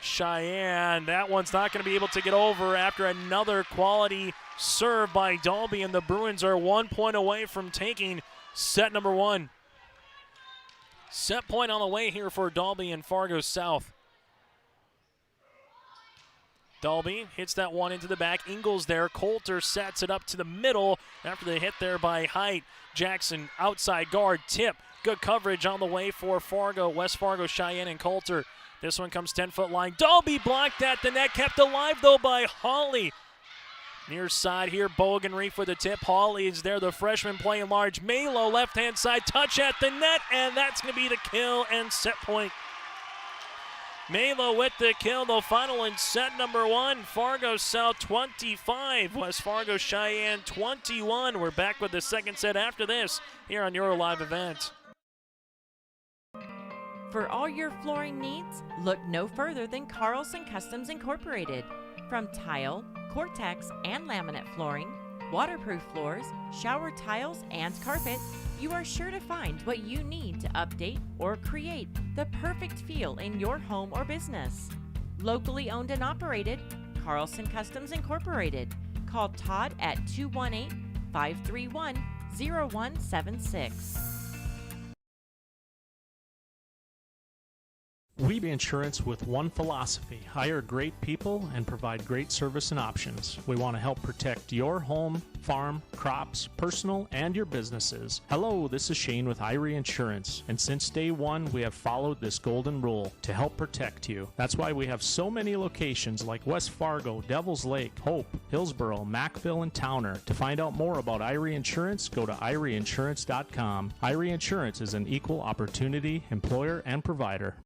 Sheyenne, that one's not going to be able to get over after another quality serve by Dalby, and the Bruins are 1 point away from taking set number 1. Set point on the way here for Dalby and Fargo South. Dalby hits that one into the back. Ingles there. Coulter sets it up to the middle after the hit there by Height. Jackson, outside guard, tip. Good coverage on the way for Fargo, West Fargo, Sheyenne, and Coulter. This one comes 10-foot line. Dalby blocked at the net, kept alive though by Hawley. Near side here, Bogenreef with the tip. Hawley is there, the freshman playing large. Malo, left-hand side, touch at the net, and that's going to be the kill and set point. Malo with the kill, the final in set number 1. Fargo South 25, West Fargo Sheyenne 21. We're back with the second set after this here on your live event. For all your flooring needs, look no further than Carlson Customs Incorporated. From tile, Cortex, and laminate flooring, waterproof floors, shower tiles, and carpet, you are sure to find what you need to update or create the perfect feel in your home or business. Locally owned and operated, Carlson Customs Incorporated. Call Todd at 218-531-0176. We be insurance with one philosophy: hire great people and provide great service and options. We want to help protect your home, farm, crops, personal, and your businesses. Hello, this is Shane with Irie Insurance, and since day one, we have followed this golden rule to help protect you. That's why we have so many locations like West Fargo, Devils Lake, Hope, Hillsboro, Mackville, and Towner. To find out more about Irie Insurance, go to IrieInsurance.com. Irie Insurance is an equal opportunity employer and provider.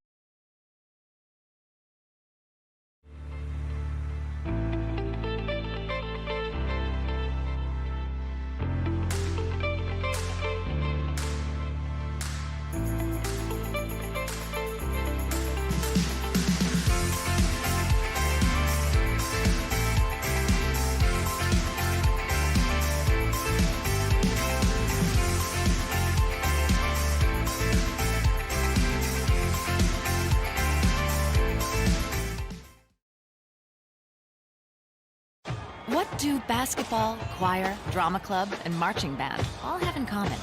What do basketball, choir, drama club, and marching band all have in common?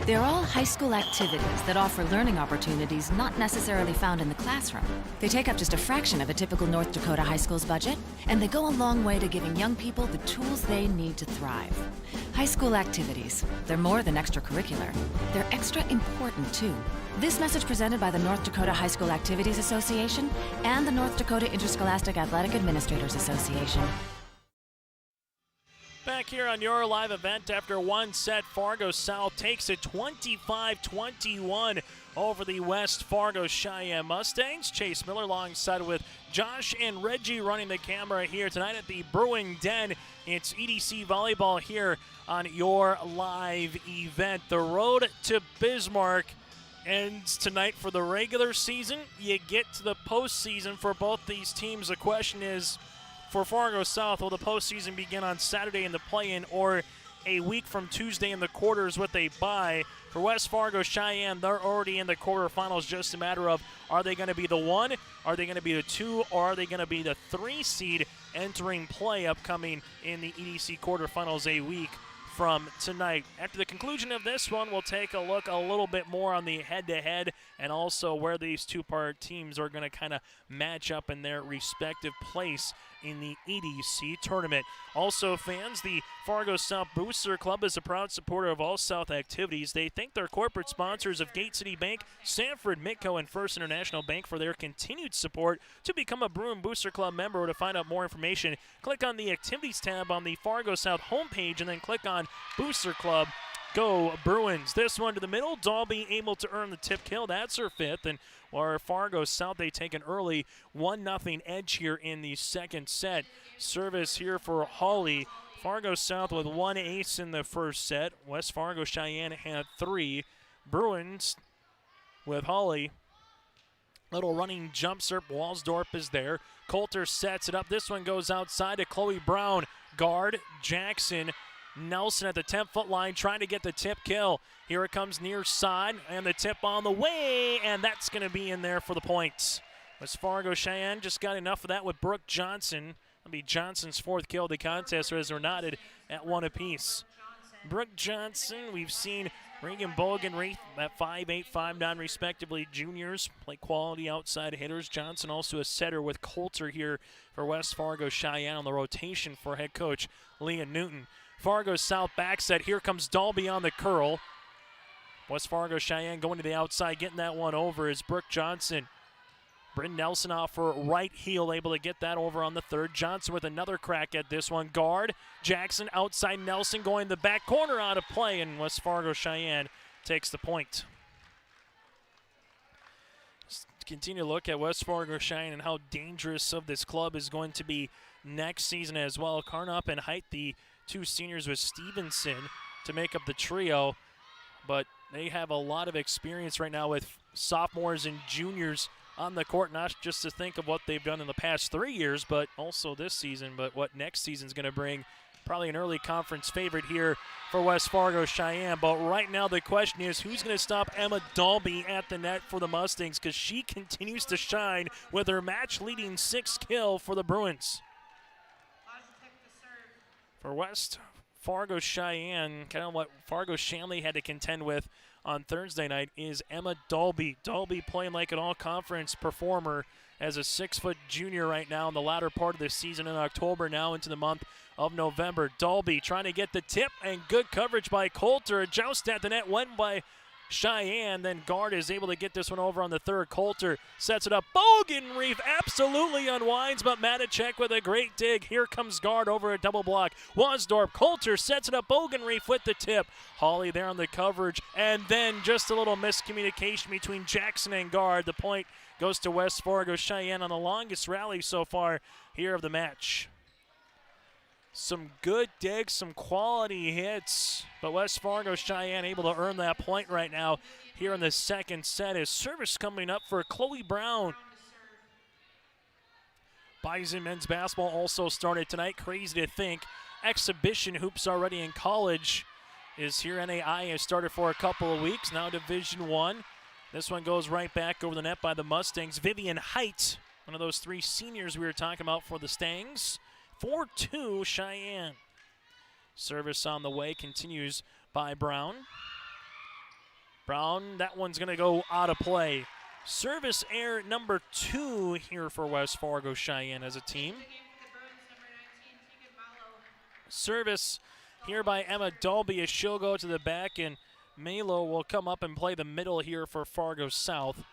They're all high school activities that offer learning opportunities not necessarily found in the classroom. They take up just a fraction of a typical North Dakota high school's budget, and they go a long way to giving young people the tools they need to thrive. High school activities, they're more than extracurricular. They're extra important, too. This message presented by the North Dakota High School Activities Association and the North Dakota Interscholastic Athletic Administrators Association. Back here on your live event after one set, Fargo South takes it 25-21 over the West Fargo Sheyenne Mustangs. Chase Miller alongside with Josh and Reggie running the camera here tonight at the Brewing Den. It's EDC Volleyball here on your live event. The road to Bismarck ends tonight for the regular season. You get to the postseason for both these teams. The question is, for Fargo South, will the postseason begin on Saturday in the play-in or a week from Tuesday in the quarters with a bye? For West Fargo Sheyenne, they're already in the quarterfinals. Just a matter of, are they going to be the 1, are they going to be the 2, or are they going to be the 3 seed entering play upcoming in the EDC quarterfinals a week from tonight. After the conclusion of this one, we'll take a look a little bit more on the head-to-head and also where these two-part teams are going to kind of match up in their respective place in the EDC tournament. Also, fans, the Fargo South Booster Club is a proud supporter of all South activities. They thank their corporate sponsors of Gate City Bank, Sanford, Midco, and First International Bank for their continued support. To become a Bruin Booster Club member or to find out more information, click on the Activities tab on the Fargo South homepage and then click on Booster Club go Bruins. This one to the middle. Dalby able to earn the tip kill. That's her 5th. And while Fargo South, they take an early 1-0 edge here in the second set. Service here for Hawley. Fargo South with 1 ace in the first set. West Fargo Cheyenne had 3. Bruins with Hawley. Little running jump serve. Walsdorp is there. Coulter sets it up. This one goes outside to Chloe Brown. Guard, Jackson. Nelson at the 10-foot line trying to get the tip kill. Here it comes near side, and the tip on the way, and that's going to be in there for the points. West Fargo Cheyenne just got enough of that with Brooke Johnson. That'll be Johnson's 4th kill of the contest, as they're knotted at 1 apiece. Brooke Johnson, we've seen Reagan Bogenreith at 5'8", 5'9", respectively. Juniors play quality outside hitters. Johnson also a setter with Coulter here for West Fargo Cheyenne on the rotation for head coach Leah Newton. Fargo South back set. Here comes Dalby on the curl. West Fargo Cheyenne going to the outside, getting that one over is Brooke Johnson. Bryn Nelson off for right heel, able to get that over on the 3rd. Johnson with another crack at this one. Guard, Jackson outside Nelson going the back corner out of play, and West Fargo Cheyenne takes the point. Let's continue to look at West Fargo Cheyenne and how dangerous of this club is going to be next season as well. Carnop and Height, the 2 seniors with Stevenson to make up the trio, but they have a lot of experience right now with sophomores and juniors on the court, not just to think of what they've done in the past 3 years, but also this season, but what next season's going to bring. Probably an early conference favorite here for West Fargo Cheyenne, but right now the question is who's going to stop Emma Dalby at the net for the Mustangs, because she continues to shine with her match-leading 6th kill for the Bruins. For West Fargo Cheyenne, kind of what Fargo Shanley had to contend with on Thursday night is Emma Dalby. Dalby playing like an all-conference performer as a 6-foot junior right now in the latter part of the season in October, now into the month of November. Dalby trying to get the tip, and good coverage by Coulter. A joust at the net went by Cheyenne, then Guard is able to get this one over on the 3rd. Coulter sets it up. Bogenreef absolutely unwinds, but Matacek with a great dig. Here comes Guard over a double block. Wasdorp, Coulter sets it up. Bogenreef with the tip. Hawley there on the coverage, and then just a little miscommunication between Jackson and Guard. The point goes to West Fargo Cheyenne on the longest rally so far here of the match. Some good digs, some quality hits, but West Fargo Cheyenne able to earn that point right now here in the second set. Is service coming up for Chloe Brown. Bison men's basketball also started tonight. Crazy to think. Exhibition hoops already in college is here. NAI has started for a couple of weeks, now Division I. This one goes right back over the net by the Mustangs. Vivian Height, one of those 3 seniors we were talking about for the Stangs. 4-2 Cheyenne. Service on the way continues by Brown. Brown, that one's going to go out of play. Service error number 2 here for West Fargo Cheyenne as a team. Service here by Emma Dalby as she'll go to the back, and Malo will come up and play the middle here for Fargo South.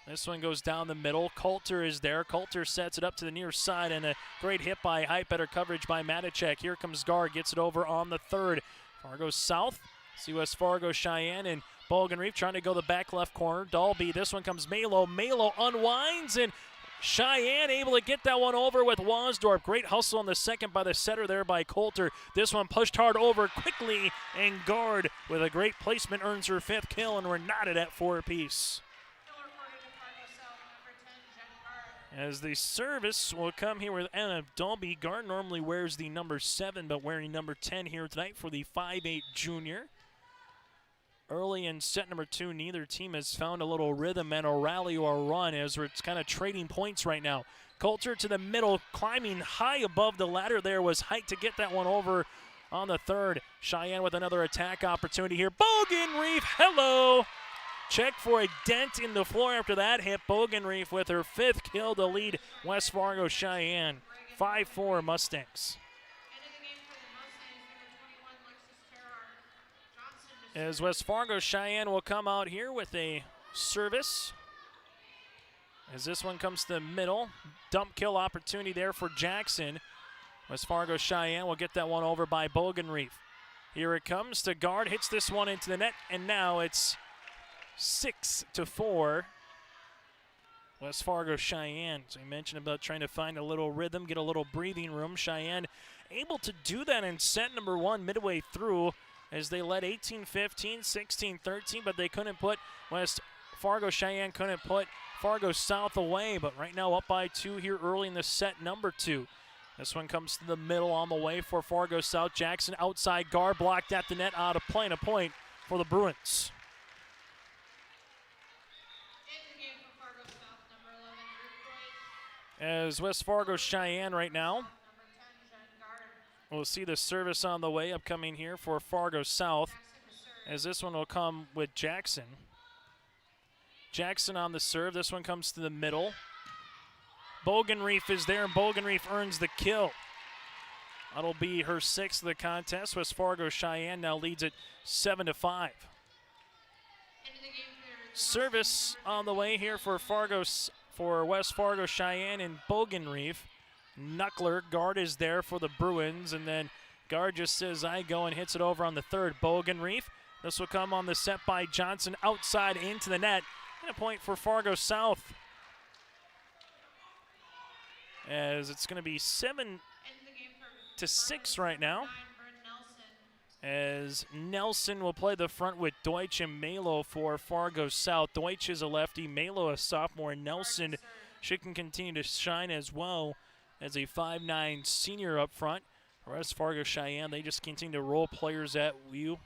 This one goes down the middle. Coulter is there. Coulter sets it up to the near side, and a great hit by Height. Better coverage by Matacek. Here comes Guard. Gets it over on the 3rd. Fargo South. See West Fargo Cheyenne and Bogenreef trying to go the back left corner. Dalby. This one comes Malo. Malo unwinds, and Cheyenne able to get that one over with Wasdorp. Great hustle on the second by the setter there by Coulter. This one pushed hard over quickly, and Guard with a great placement earns her 5th kill, and we're knotted at 4 apiece. As the service will come here with Anna Dalby. Guard normally wears the number 7, but wearing number 10 here tonight for the 5'8 junior. Early in set number 2, neither team has found a little rhythm and a rally or a run as it's kind of trading points right now. Coulter to the middle, climbing high above the ladder there was Height to get that one over on the 3rd. Cheyenne with another attack opportunity here. Bogenreef, hello! Check for a dent in the floor after that hit. Bogenreef with her 5th kill to lead West Fargo Cheyenne. 5-4 Mustangs. As West Fargo Cheyenne will come out here with a service. As this one comes to the middle. Dump kill opportunity there for Jackson. West Fargo Cheyenne will get that one over by Bogenreef. Here it comes to guard, hits this one into the net, and now it's 6-4. West Fargo Sheyenne. So we mentioned about trying to find a little rhythm, get a little breathing room. Cheyenne able to do that in set number 1 midway through as they led 18-15, 16-13, but they couldn't put West Fargo Cheyenne couldn't put Fargo South away, but right now up by 2 here early in the set number 2. This one comes to the middle on the way for Fargo South. Jackson outside guard, blocked at the net, out of play, and a point for the Bruins. As West Fargo Cheyenne right now, we'll see the service on the way upcoming here for Fargo South, as this one will come with Jackson. Jackson on the serve. This one comes to the middle. Bogenreef is there, and Bogenreef earns the kill. That'll be her 6th of the contest. West Fargo Cheyenne now leads it 7-5. Service on the way here for West Fargo Cheyenne and Bogenreef. Knuckler, guard is there for the Bruins, and then guard just says I go and hits it over on the 3rd. Bogenreef. This will come on the set by Johnson outside into the net, and a point for Fargo South. As it's going to be 7-6 right now. As Nelson will play the front with Deutsch and Malo for Fargo South. Deutsch is a lefty, Malo a sophomore. Nelson, she can continue to shine as well as a 5'9" senior up front. West Fargo Cheyenne, they just continue to roll players at you.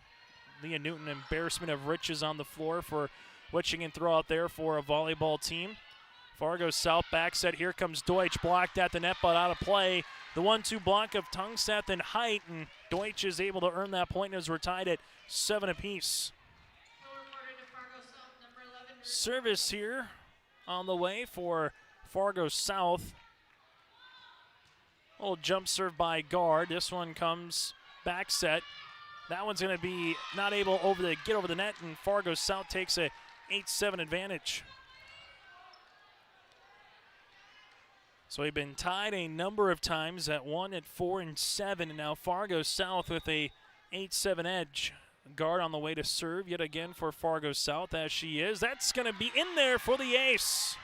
Leah Newton, embarrassment of riches on the floor for what she can throw out there for a volleyball team. Fargo South back set. Here comes Deutsch, blocked at the net but out of play. The 1-2 block of Tungseth and Height, and Deutsch is able to earn that point as we're tied at 7 apiece. Service here on the way for Fargo South. Little jump serve by guard. This one comes back set. That one's going to be not able get over the net, and Fargo South takes a 8-7 advantage. So we've been tied a number of times at 1, at 4, and 7, and now Fargo South with a 8-7 edge. Guard on the way to serve yet again for Fargo South, as she is. That's going to be in there for the ace.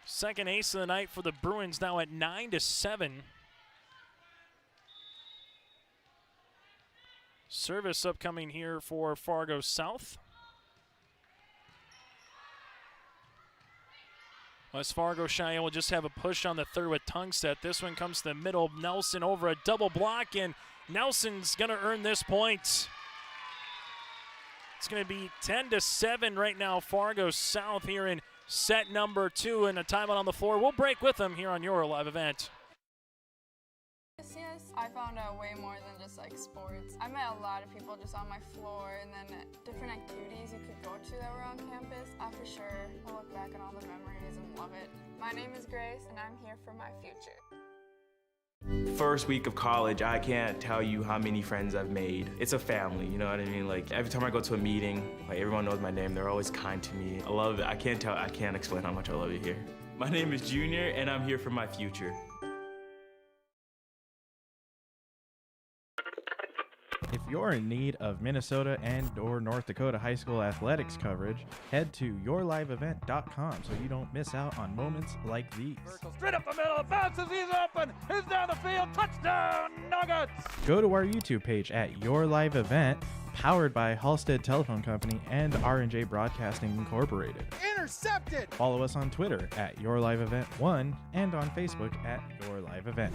Second ace of the night for the Bruins, now at 9-7. Service upcoming here for Fargo South. West Fargo Cheyenne will just have a push on the 3rd with Tungstedt. This one comes to the middle. Nelson over a double block, and Nelson's going to earn this point. It's going to be 10-7 right now. Fargo South here in set number 2, and a timeout on the floor. We'll break with them here on your live event. Yes, I found out way more than just like sports. I met a lot of people just on my floor, and then different activities you could go to that were on campus. I for sure will look back on all the memories and love it. My name is Grace, and I'm here for my future. First week of college, I can't tell you how many friends I've made. It's a family, you know what I mean? Like every time I go to a meeting, like everyone knows my name. They're always kind to me. I love it. I can't explain how much I love it here. My name is Junior, and I'm here for my future. If you're in need of Minnesota and/or North Dakota high school athletics coverage, head to yourliveevent.com so you don't miss out on moments like these. Straight up the middle, bounces, he's open, he's down the field, touchdown, Nuggets! Go to our YouTube page at Your Live Event, powered by Halstead Telephone Company and R&J Broadcasting Incorporated. Intercepted! Follow us on Twitter at Your Live Event 1 and on Facebook at Your Live Event.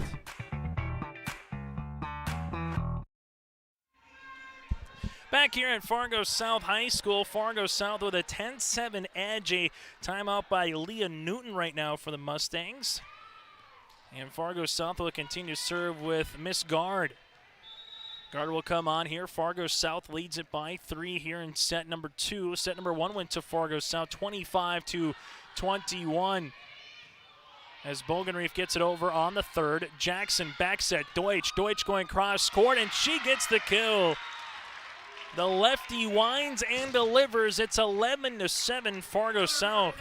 Back here at Fargo South High School, Fargo South with a 10-7 edge. A timeout by Leah Newton right now for the Mustangs. And Fargo South will continue to serve with Miss Guard. Guard will come on here. Fargo South leads it by 3 here in set number 2. Set number 1 went to Fargo South, 25-21. As Bogenreef gets it over on the 3rd. Jackson back set, Deutsch. Deutsch going cross court, and she gets the kill. The lefty winds and delivers. It's 11-7 Fargo South.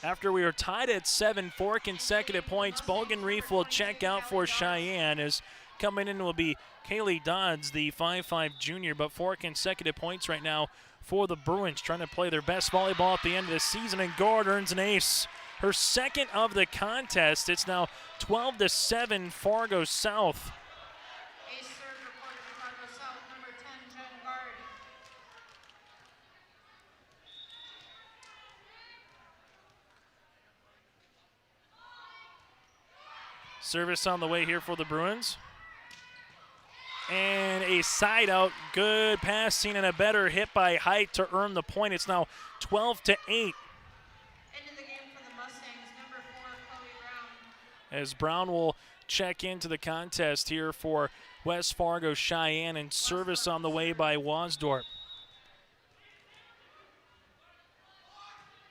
after we were tied at 7, 4 consecutive points. Bogan Reef will check out for Sheyenne, as coming in will be Kaylee Dodds, the 5'5 junior, but 4 consecutive points right now for the Bruins, trying to play their best volleyball at the end of the season, and Gord earns an ace. Her second of the contest. It's now 12-7 Fargo South. Ace serve reported for Fargo South, number 10, Jen Gard. Service on the way here for the Bruins. And a side out, good passing and a better hit by Height to earn the point. It's now 12-8. Into the game for the Mustangs, number 4, Chloe Brown. As Brown will check into the contest here for West Fargo Sheyenne, and service on the way by Wasdorp.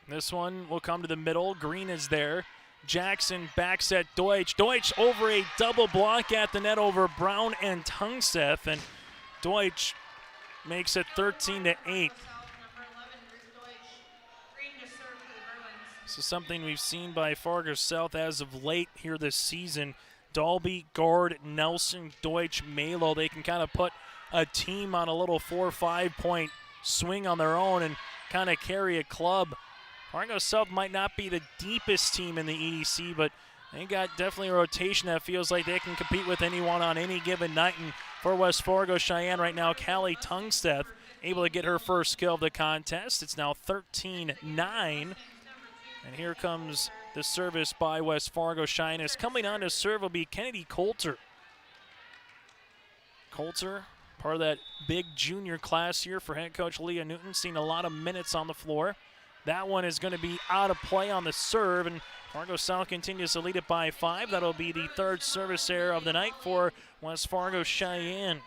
This one will come to the middle. Green is there. Jackson backs at Deutsch. Deutsch over a double block at the net over Brown and Tungseth, and Deutsch makes it 13-8. This is something we've seen by Fargo South as of late here this season. Dalby, Gord, Nelson, Deutsch, Malo, they can kind of put a team on a little 4 or 5 point swing on their own and kind of carry a club. Fargo South might not be the deepest team in the EDC, but they got definitely a rotation that feels like they can compete with anyone on any given night. And for West Fargo Sheyenne right now, Callie Tungsteth able to get her first kill of the contest. It's now 13-9. And here comes the service by West Fargo Sheyenne. Is coming on to serve will be Kennedy Coulter. Coulter, part of that big junior class here for head coach Leah Newton, seen a lot of minutes on the floor. That one is going to be out of play on the serve, and Fargo South continues to lead it by 5. That'll be the third service error of the night for West Fargo Sheyenne.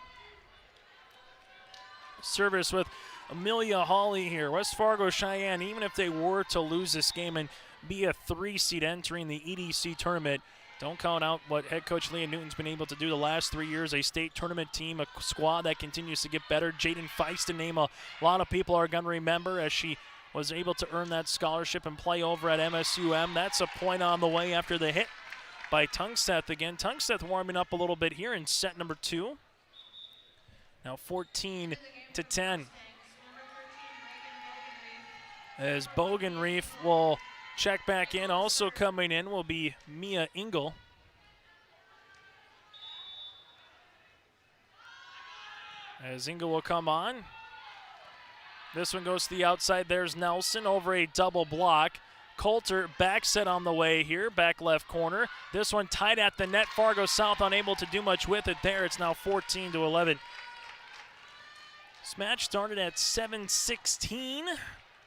Service with Amelia Hawley here. West Fargo Sheyenne, even if they were to lose this game and be a 3 seed entering the EDC tournament, don't count out what head coach Leah Newton's been able to do the last 3 years. A state tournament team, a squad that continues to get better. Jaden Feist, a name a lot of people are going to remember, as she was able to earn that scholarship and play over at MSUM. That's a point on the way after the hit by Tungsteth again. Tungsteth warming up a little bit here in set number 2. Now 14-10. As Bogan Reef will check back in. Also coming in will be Mia Engel. As Engel will come on. This one goes to the outside. There's Nelson over a double block. Coulter back set on the way here, back left corner. This one tied at the net. Fargo South unable to do much with it there. It's now 14-11. This match started at 7:16.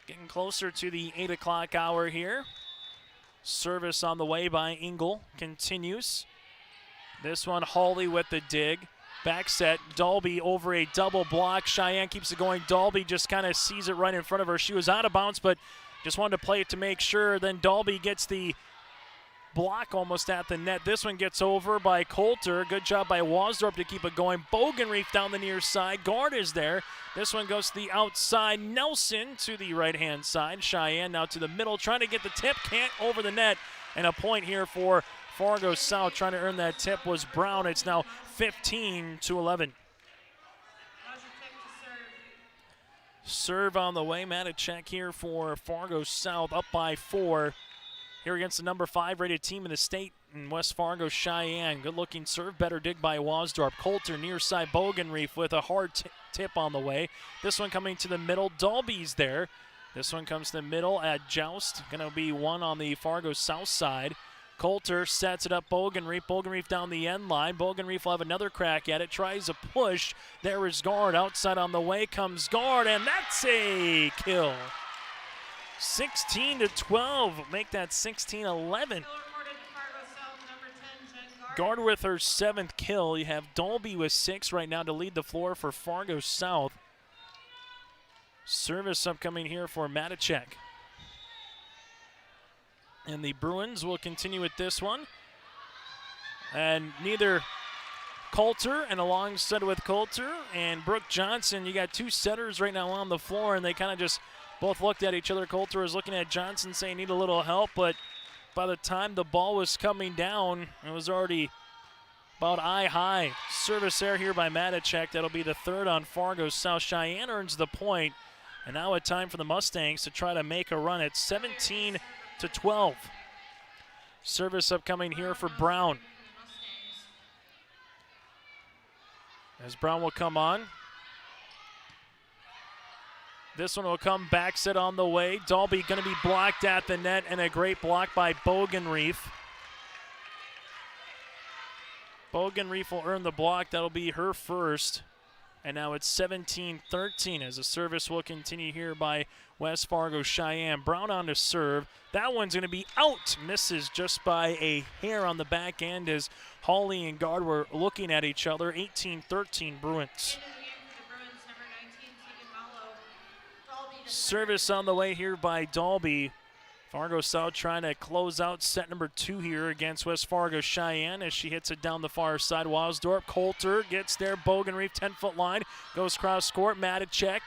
Getting closer to the 8 o'clock hour here. Service on the way by Engel continues. This one Hawley with the dig. Back set, Dalby over a double block. Sheyenne keeps it going. Dalby just kind of sees it right in front of her. She was out of bounds, but just wanted to play it to make sure. Then Dalby gets the block almost at the net. This one gets over by Coulter. Good job by Wasdorp to keep it going. Bogan Reef down the near side. Guard is there. This one goes to the outside. Nelson to the right-hand side. Sheyenne now to the middle, trying to get the tip. Can't over the net. And a point here for Fargo South. Trying to earn that tip was Brown. It's now 15-11. Serve on the way. Matacek here for Fargo South, up by 4. Here against the number 5 rated team in the state in West Fargo Sheyenne. Good looking serve, better dig by Wasdorp. Coulter near side, Bogan Reef with a hard tip on the way. This one coming to the middle, Dalby's there. This one comes to the middle at Joust. Gonna be one on the Fargo South side. Coulter sets it up, Bogan Reef down the end line. Bogan Reef will have another crack at it, tries a push. There is Guard, outside on the way comes Guard, and that's a kill. 16-12, make that 16-11. Guard with her 7th kill. You have Dalby with 6 right now to lead the floor for Fargo South. Service upcoming here for Matacek. And the Bruins will continue with this one. And neither Coulter and alongside with Coulter and Brooke Johnson, you got 2 setters right now on the floor, and they kind of just Both looked at each other. Coulter was looking at Johnson saying need a little help, but by the time the ball was coming down, it was already about eye high. Service error here by Matacek. That'll be the third on Fargo South. Sheyenne earns the point, and now a time for the Mustangs to try to make a run at 17-12. Service upcoming here for Brown. As Brown will come on. This one will come back set on the way. Dalby going to be blocked at the net, and a great block by Bogenreef. Bogenreef will earn the block. That'll be her first. And now it's 17-13 as the service will continue here by West Fargo Sheyenne. Brown on to serve. That one's going to be out. Misses just by a hair on the back end as Hawley and Guard were looking at each other. 18-13 Bruins. Service on the way here by Dalby. Fargo South trying to close out set number 2 here against West Fargo Sheyenne as she hits it down the far side. Wasdorp, Coulter gets there. Bogenreef, 10-foot line, goes cross court. Matacek.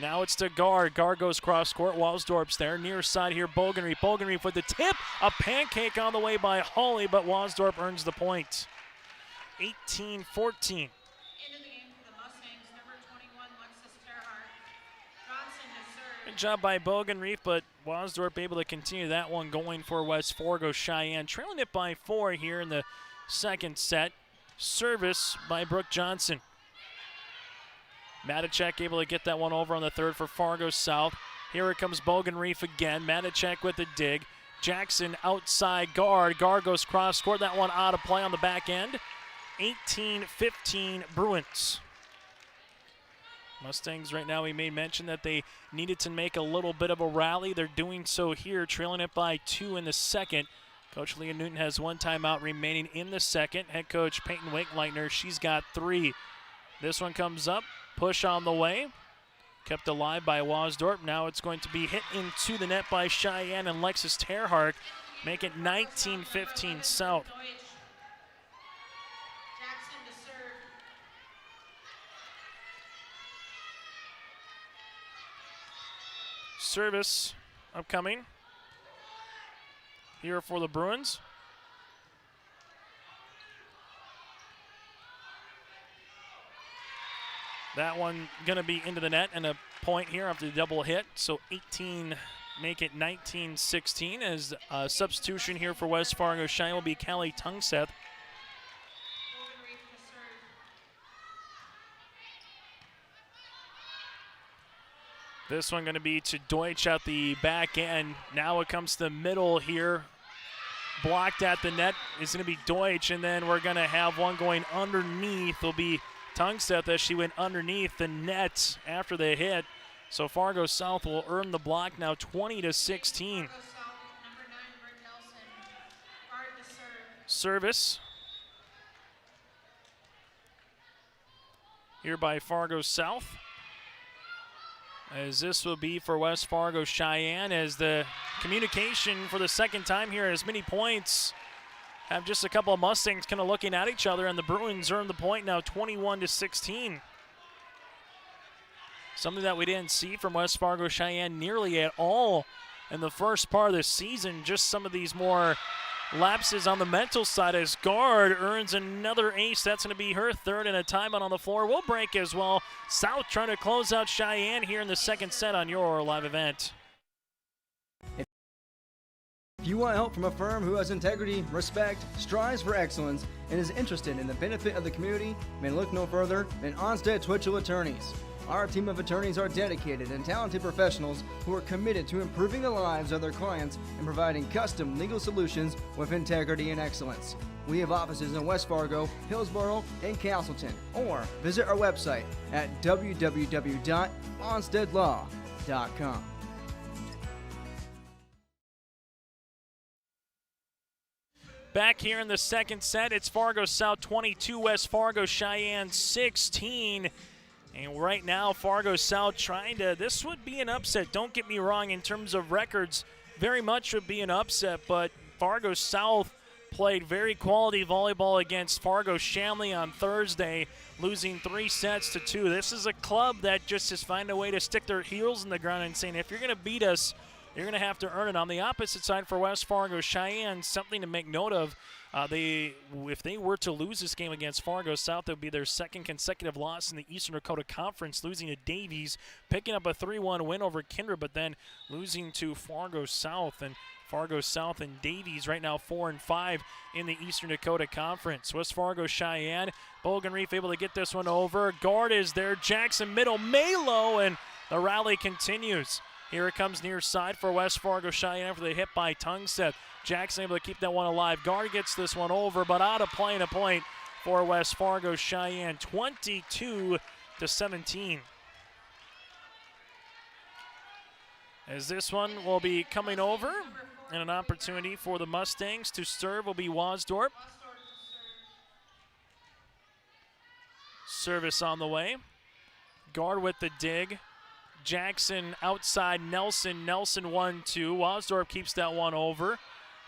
Now it's to Guard. Guard goes cross court. Wasdorp's there. Near side here, Bogenreef. Bogenreef with the tip. A pancake on the way by Hawley, but Wasdorp earns the point. 18-14. Good job by Bogenreef, but Wasdorp able to continue that one going for West Fargo Sheyenne. Trailing it by 4 here in the second set. Service by Brooke Johnson. Matacek able to get that one over on the third for Fargo South. Here it comes Bogenreef again. Matacek with the dig. Jackson outside Guard. Guard goes cross court. That one out of play on the back end. 18-15 Bruins. Mustangs right now, we made mention that they needed to make a little bit of a rally. They're doing so here, trailing it by 2 in the second. Coach Leah Newton has 1 timeout remaining in the second. Head coach Peyton Winkleitner, she's got 3. This one comes up, push on the way. Kept alive by Wasdorp. Now it's going to be hit into the net by Sheyenne and Lexus Terhardt. Make it 19-15 South. Service upcoming here for the Bruins. That one going to be into the net and a point here after the double hit. So 18, make it 19-16 as a substitution here for West Fargo Sheyenne will be Callie Tungseth. This one going to be to Deutsch at the back end. Now it comes to the middle here. Blocked at the net is going to be Deutsch, and then we're going to have one going underneath. It'll be Tungseth as she went underneath the net after the hit. So Fargo South will earn the block now 20-16. Service. Here by Fargo South. As this will be for West Fargo Sheyenne as the communication for the second time here as many points. Have just a couple of Mustangs kind of looking at each other, and the Bruins earn the point now 21-16. Something that we didn't see from West Fargo Sheyenne nearly at all in the first part of the season. Just some of these more lapses on the mental side as Guard earns another ace. That's going to be her third, and a timeout on the floor will break as well. South trying to close out Sheyenne here in the second set on your live event. If you want help from a firm who has integrity, respect, strives for excellence, and is interested in the benefit of the community, then look no further than Onstead Twitchell Attorneys. Our team of attorneys are dedicated and talented professionals who are committed to improving the lives of their clients and providing custom legal solutions with integrity and excellence. We have offices in West Fargo, Hillsborough, and Castleton, or visit our website at www.onsteadlaw.com. Back here in the second set, it's Fargo South 22, West Fargo Sheyenne 16. And right now, Fargo South trying to, this would be an upset. Don't get me wrong, in terms of records, very much would be an upset, but Fargo South played very quality volleyball against Fargo Shanley on Thursday, losing 3 sets to 2. This is a club that just has found a way to stick their heels in the ground and saying, if you're going to beat us, you're going to have to earn it. On the opposite side for West Fargo Cheyenne, something to make note of. If they were to lose this game against Fargo South, it would be their 2nd consecutive loss in the Eastern Dakota Conference, losing to Davies, picking up a 3-1 win over Kindred, but then losing to Fargo South. And Fargo South and Davies right now 4-5 in the Eastern Dakota Conference. West Fargo Cheyenne, Bogenreef able to get this one over. Guard is there, Jackson middle, Malo, and the rally continues. Here it comes near side for West Fargo Cheyenne after the hit by Tungstedt. Jackson able to keep that one alive. Guard gets this one over, but out of play and a point for West Fargo Cheyenne, 22-17. As this one will be coming over, and an opportunity for the Mustangs to serve will be Wasdorp. Service on the way. Guard with the dig. Jackson outside Nelson. Nelson 1-2. Wasdorp keeps that one over.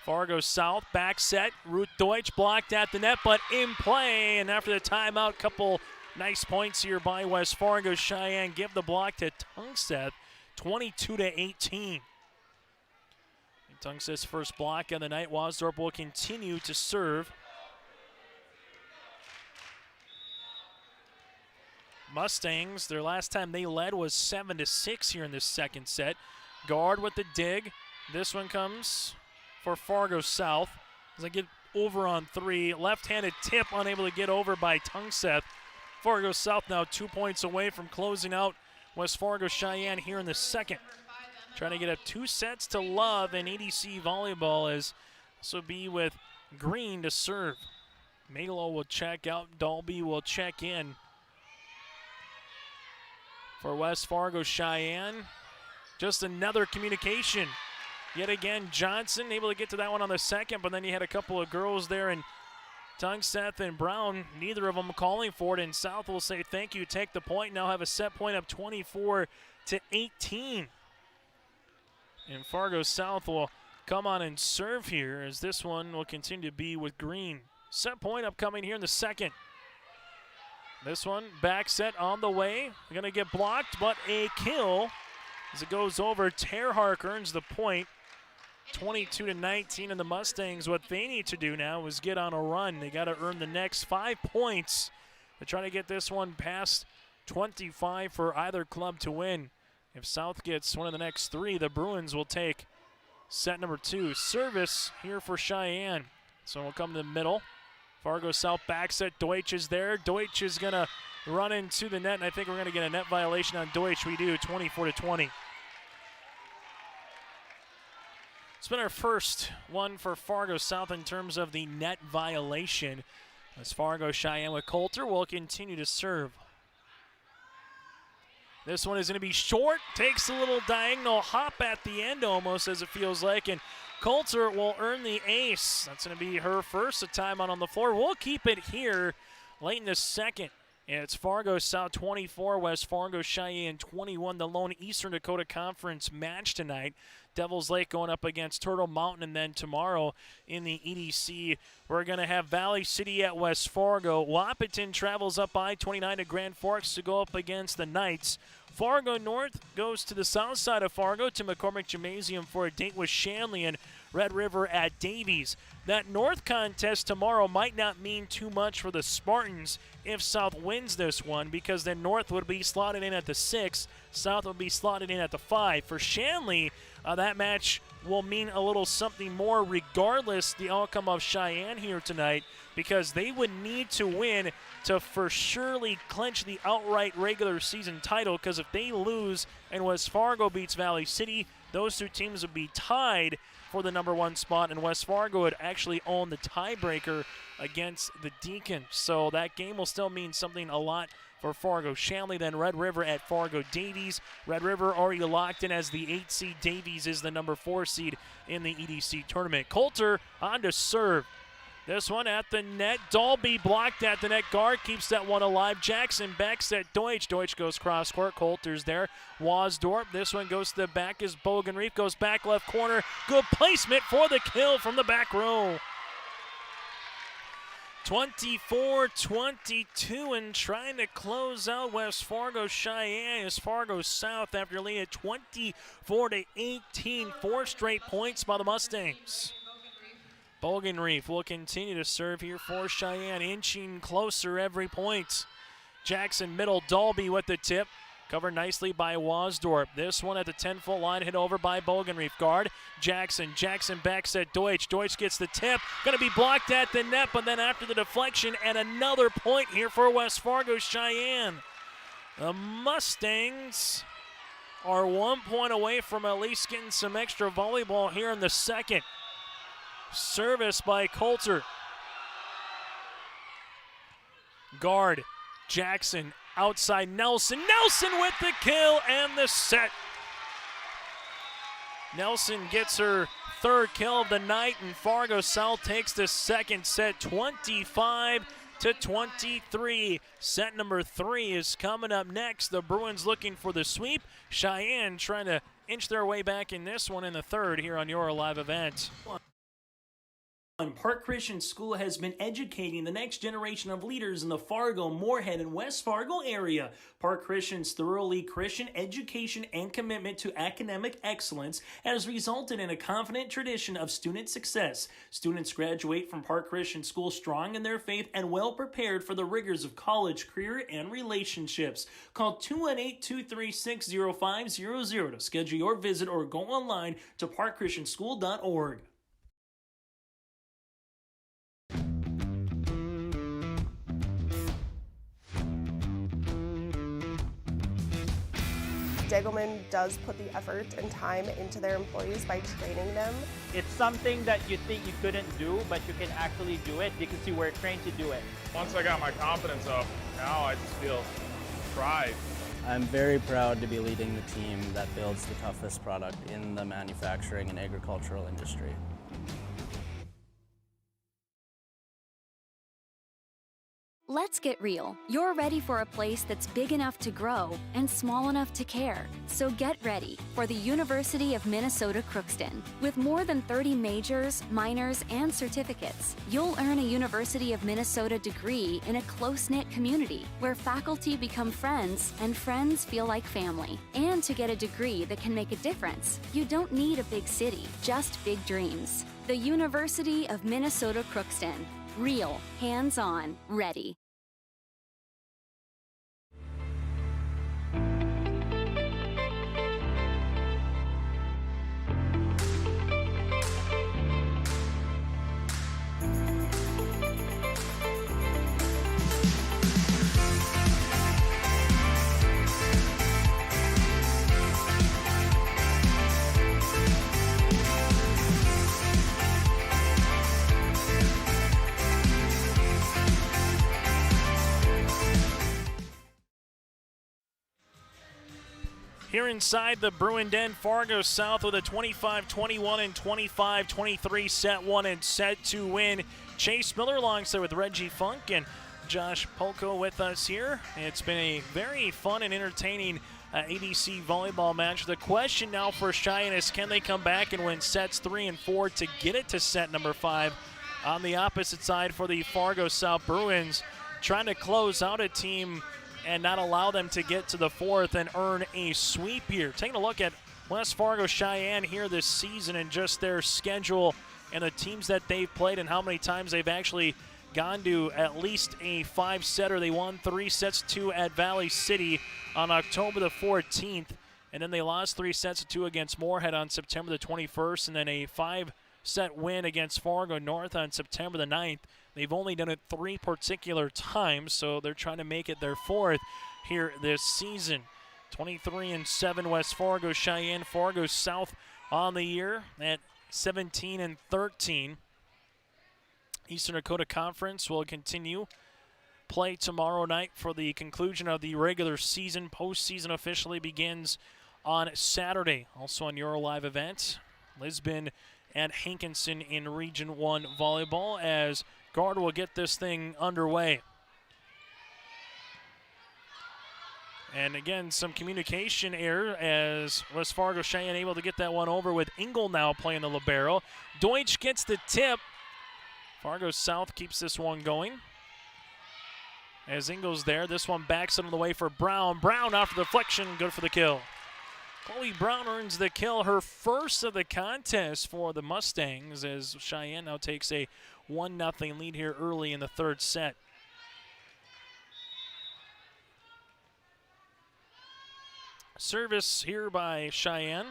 Fargo South back set. Ruth Deutsch blocked at the net, but in play. And after the timeout, couple nice points here by West Fargo Cheyenne. Give the block to Tungstedt, 22-18. Tungstedt's first block of the night. Wasdorp will continue to serve. Mustangs, their last time they led was 7-6 here in this second set. Guard with the dig. This one comes for Fargo South as they get over on 3. Left-handed tip unable to get over by Tungstedt. Fargo South now 2 points away from closing out West Fargo Cheyenne here in the second. Trying to get up 2 sets to love in EDC volleyball, as this will be with Green to serve. Malo will check out. Dalby will check in. For West Fargo Cheyenne, just another communication. Yet again, Johnson able to get to that one on the second, but then you had a couple of girls there, and Tungstedt and Brown, neither of them calling for it, and South will say thank you, take the point, now have a set point up 24-18. And Fargo South will come on and serve here, as this one will continue to be with Green. Set point upcoming here in the second. This one, back set on the way. Going to get blocked, but a kill as it goes over. Terhark earns the point. 22-19, and the Mustangs, what they need to do now is get on a run. They got to earn the next 5 points to try to get this one past 25 for either club to win. If South gets one of the next 3, the Bruins will take set number 2. Service here for Cheyenne. So we'll come to the middle. Fargo South back set. Deutsch is there. Deutsch is going to run into the net, and I think we're going to get a net violation on Deutsch. We do, 24-20. It's been our first one for Fargo South in terms of the net violation. As Fargo Cheyenne with Coulter will continue to serve. This one is going to be short. Takes a little diagonal hop at the end almost, as it feels like, and Coulter will earn the ace. That's going to be her first timeout on the floor. We'll keep it here late in the second. It's Fargo South 24, West Fargo Cheyenne 21, the lone Eastern Dakota Conference match tonight. Devils Lake going up against Turtle Mountain, and then tomorrow in the EDC, we're going to have Valley City at West Fargo. Wahpeton travels up I-29 to Grand Forks to go up against the Knights. Fargo North goes to the south side of Fargo to McCormick Gymnasium for a date with Shanley, and Red River at Davies. That North contest tomorrow might not mean too much for the Spartans if South wins this one, because then North would be slotted in at the 6, South would be slotted in at the 5. For Shanley, that match will mean a little something more regardless the outcome of Cheyenne here tonight, because they would need to win to for surely clinch the outright regular season title, because if they lose and West Fargo beats Valley City, those two teams would be tied for the number 1 spot, and West Fargo would actually own the tiebreaker against the Deacons. So that game will still mean something a lot for Fargo Shanley. Then Red River at Fargo Davies. Red River already locked in as the 8 seed. Davies is the number 4 seed in the EDC tournament. Coulter on to serve. This one at the net. Dalby blocked at the net. Guard keeps that one alive. Jackson backs at Deutsch. Deutsch goes cross court. Coulter's there. Wasdorp. This one goes to the back as Bogenreef goes back left corner. Good placement for the kill from the back row. 24-22, and trying to close out West Fargo Cheyenne as Fargo South after leading at 24-18. 4 straight points by the Mustangs. Bogenreef will continue to serve here for Cheyenne, inching closer every point. Jackson middle, Dalby with the tip. Covered nicely by Wasdorp. This one at the 10-foot line, hit over by Bogenreef. Guard, Jackson. Jackson backs at Deutsch. Deutsch gets the tip. Going to be blocked at the net, but then after the deflection, and another point here for West Fargo Cheyenne. The Mustangs are 1 point away from at least getting some extra volleyball here in the second. Service by Coulter. Guard, Jackson. Outside Nelson. Nelson with the kill and the set. Nelson gets her third kill of the night, and Fargo South takes the second set 25-23. Set number 3 is coming up next. The Bruins looking for the sweep. Cheyenne trying to inch their way back in this one in the third here on your live event. Park Christian School has been educating the next generation of leaders in the Fargo, Moorhead, and West Fargo area. Park Christian's thoroughly Christian education and commitment to academic excellence has resulted in a confident tradition of student success. Students graduate from Park Christian School strong in their faith and well prepared for the rigors of college, career, and relationships. Call 218-236-0500 to schedule your visit or go online to parkchristianschool.org. Degelman does put the effort and time into their employees by training them. It's something that you think you couldn't do, but you can actually do it because you were trained to do it. Once I got my confidence up, now I just feel pride. I'm very proud to be leading the team that builds the toughest product in the manufacturing and agricultural industry. Let's get real. You're ready for a place that's big enough to grow and small enough to care. So get ready for the University of Minnesota Crookston. With more than 30 majors, minors, and certificates, you'll earn a University of Minnesota degree in a close-knit community where faculty become friends and friends feel like family. And to get a degree that can make a difference, you don't need a big city, just big dreams. The University of Minnesota Crookston. Real, hands-on, ready. Here inside the Bruin Den, Fargo South with a 25-21 and 25-23 set 1 and set 2 win. Chase Miller alongside with Reggie Funk and Josh Polko with us here. It's been a very fun and entertaining EDC volleyball match. The question now for Cheyenne is, can they come back and win sets 3 and 4 to get it to set number 5? On the opposite side for the Fargo South Bruins, trying to close out a team and not allow them to get to the 4th and earn a sweep here. Taking a look at West Fargo Cheyenne here this season and just their schedule and the teams that they've played and how many times they've actually gone to at least a 5-setter. They won 3 sets 2 at Valley City on October the 14th, and then they lost 3 sets 2 against Moorhead on September the 21st, and then a 5-set win against Fargo North on September the 9th. They've only done it 3 particular times, so they're trying to make it their 4th here this season. 23-7 West Fargo Cheyenne. Fargo South on the year at 17-13. Eastern Dakota Conference will continue play tomorrow night for the conclusion of the regular season. Postseason officially begins on Saturday. Also on your live event, Lisbon and Hankinson in Region 1 volleyball as Guard will get this thing underway. And again, some communication error as West Fargo Cheyenne able to get that one over with Engel now playing the libero. Deutsch gets the tip. Fargo South keeps this one going. As Ingles there, this one backs it on the way for Brown. Brown off the deflection, good for the kill. Chloe Brown earns the kill, her first of the contest for the Mustangs, as Sheyenne now takes a 1-0 lead here early in the third set. Service here by Sheyenne.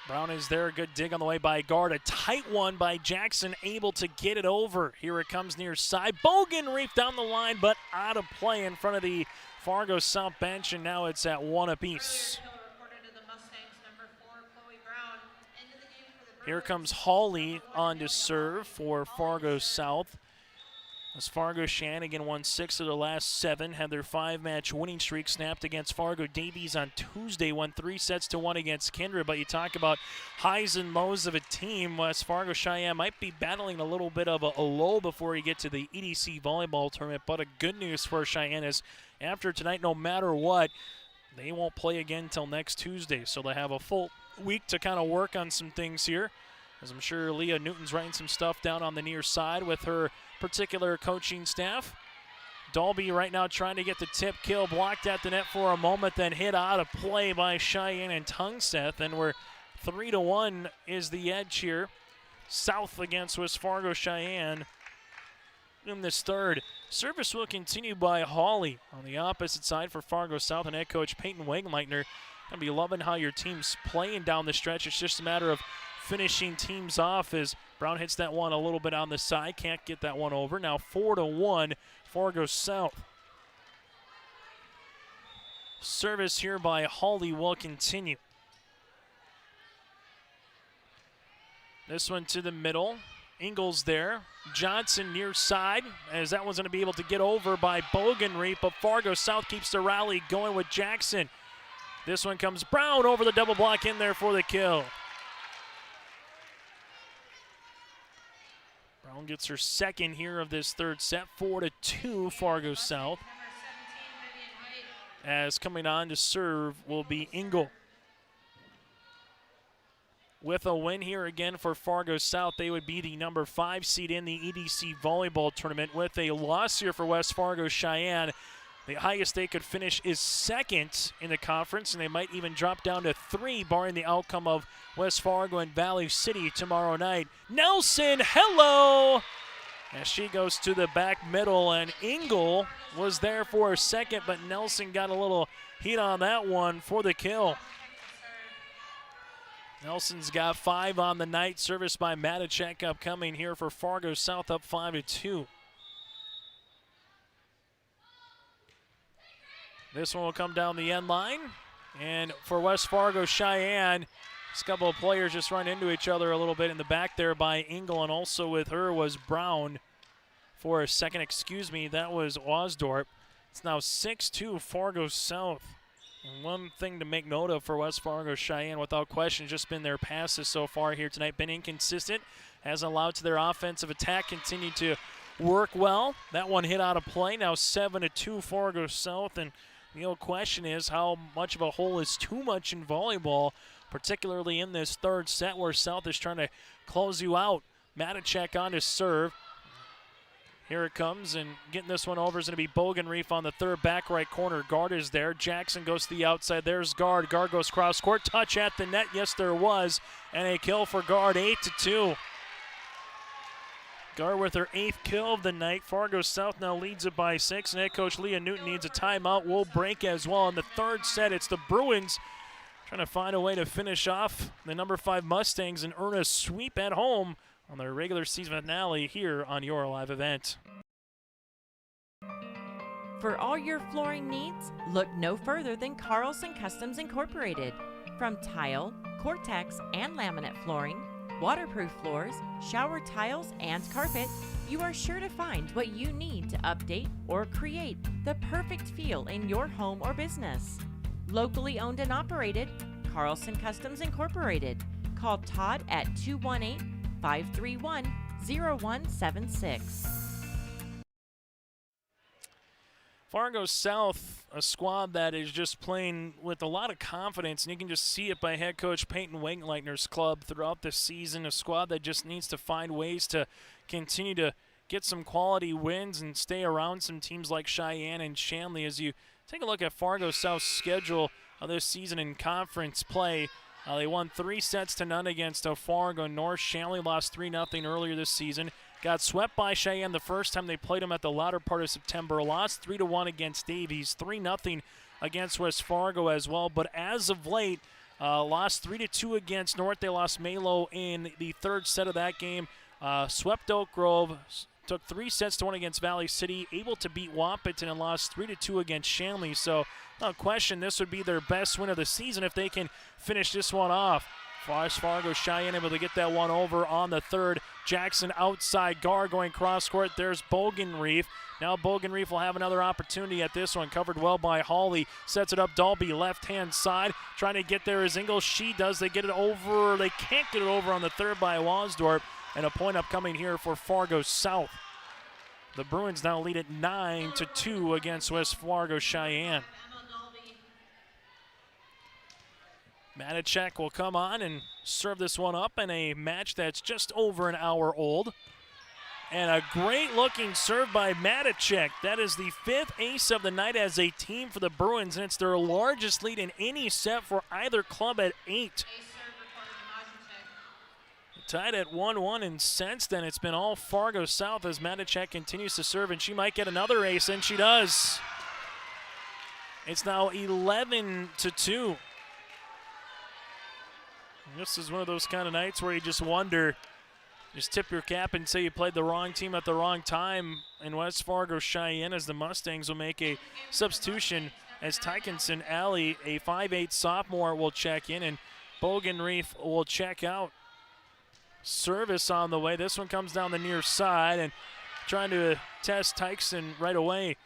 Brown is there, a good dig on the way by guard. A tight one by Jackson, able to get it over. Here it comes near side. Bogan reefed down the line, but out of play in front of the Fargo South bench, and now it's at 1 apiece. Here comes Hawley on to serve for Fargo South. As Fargo Sheyenne won 6 of their last 7, had their 5-match winning streak snapped against Fargo Davies on Tuesday, won 3-1 against Kindred. But you talk about highs and lows of a team. West Fargo Sheyenne might be battling a little bit of a low before you get to the EDC volleyball tournament. But a good news for Sheyenne is after tonight, no matter what, they won't play again until next Tuesday. So they have a full week to kind of work on some things here. As I'm sure Leah Newton's writing some stuff down on the near side with her particular coaching staff. Dalby right now trying to get the tip kill, blocked at the net for a moment, then hit out of play by Sheyenne and Tungseth, and we're 3-1 is the edge here. South against West Fargo Sheyenne in this third. Service will continue by Hawley on the opposite side for Fargo South, and head coach Peyton Wegleitner. Gonna be loving how your team's playing down the stretch. It's just a matter of finishing teams off as Brown hits that one a little bit on the side. Can't get that one over. Now 4-1, Fargo South. Service here by Hawley will continue. This one to the middle. Ingles there. Johnson near side, as that one's going to be able to get over by Bogenreep, but Fargo South keeps the rally going with Jackson. This one comes Brown over the double block in there for the kill. Brown gets her second here of this third set, 4-2 Fargo South. As coming on to serve will be Ingle. With a win here again for Fargo South, they would be the number 5 seed in the EDC volleyball tournament. With a loss here for West Fargo Sheyenne, the highest they could finish is second in the conference, and they might even drop down to 3, barring the outcome of West Fargo and Valley City tomorrow night. Nelson, hello! As she goes to the back middle, and Ingle was there for a second, but Nelson got a little heat on that one for the kill. Nelson's got 5 on the night. Service by Matacek upcoming here for Fargo South, up 5-2. This one will come down the end line. And for West Fargo Sheyenne, this couple of players just run into each other a little bit in the back there by Ingle, and also with her was Brown for a second. Excuse me, that was Osdorp. It's now 6-2 Fargo South. And one thing to make note of for West Fargo Sheyenne, without question, just been their passes so far here tonight. Been inconsistent, hasn't allowed to their offensive attack continue to work well. That one hit out of play. Now 7-2 Fargo South. And the old question is, how much of a hole is too much in volleyball, particularly in this third set where South is trying to close you out. Matacek on to serve. Here it comes, and getting this one over is going to be Bogenreef on the third back right corner. Guard is there. Jackson goes to the outside. There's Guard. Guard goes cross court. Touch at the net. Yes, there was. And a kill for Guard, 8-2. Guard with her 8th kill of the night. Fargo South now leads it by 6. And head coach Leah Newton needs a timeout. We'll break as well. In the third set, it's the Bruins trying to find a way to finish off the number 5 Mustangs and earn a sweep at home on their regular season finale here on your live event. For all your flooring needs, look no further than Carlson Customs Incorporated. From tile, Cortex, and laminate flooring, waterproof floors, shower tiles, and carpet, you are sure to find what you need to update or create the perfect feel in your home or business. Locally owned and operated, Carlson Customs Incorporated. Call Todd at 218-531-0176. Fargo South, a squad that is just playing with a lot of confidence, and you can just see it by head coach Peyton Wingleitner's club throughout the season, a squad that just needs to find ways to continue to get some quality wins and stay around some teams like Sheyenne and Shanley. As you take a look at Fargo South's schedule of this season in conference play, they won 3 sets to none against Fargo North. Shanley lost 3-0 earlier this season. Got swept by Sheyenne the first time they played them at the latter part of September. Lost 3-1 against Davies. 3-0 against West Fargo as well. But as of late, lost 3-2 against North. They lost Malo in the third set of that game. Swept Oak Grove. Took 3 sets to 1 against Valley City. Able to beat Wahpeton and lost 3-2 against Shanley. So no question this would be their best win of the season if they can finish this one off. West Fargo Sheyenne able to get that one over on the third. Jackson outside guard going cross court. There's Bogenreef. Now Bogenreef will have another opportunity at this one. Covered well by Hawley. Sets it up Dalby left hand side. Trying to get there is Ingles. She does. They get it over. They can't get it over on the third by Wasdorp. And a point upcoming here for Fargo South. The Bruins now lead at 9-2 against West Fargo Sheyenne. Matichek will come on and serve this one up in a match that's just over an hour old. And a great-looking serve by Matichek. That is the 5th ace of the night as a team for the Bruins, and it's their largest lead in any set for either club at 8. Tied at 1-1 in sets, then it's been all Fargo South as Matichek continues to serve, and she might get another ace, and she does. It's now 11-2. This is one of those kind of nights where you just wonder, just tip your cap and say you played the wrong team at the wrong time. In West Fargo Sheyenne, as the Mustangs will make a substitution as Tykinson Alley, a 5'8 sophomore, will check in, and Bogenreef will check out. Service on the way. This one comes down the near side and trying to test Tykinson right away.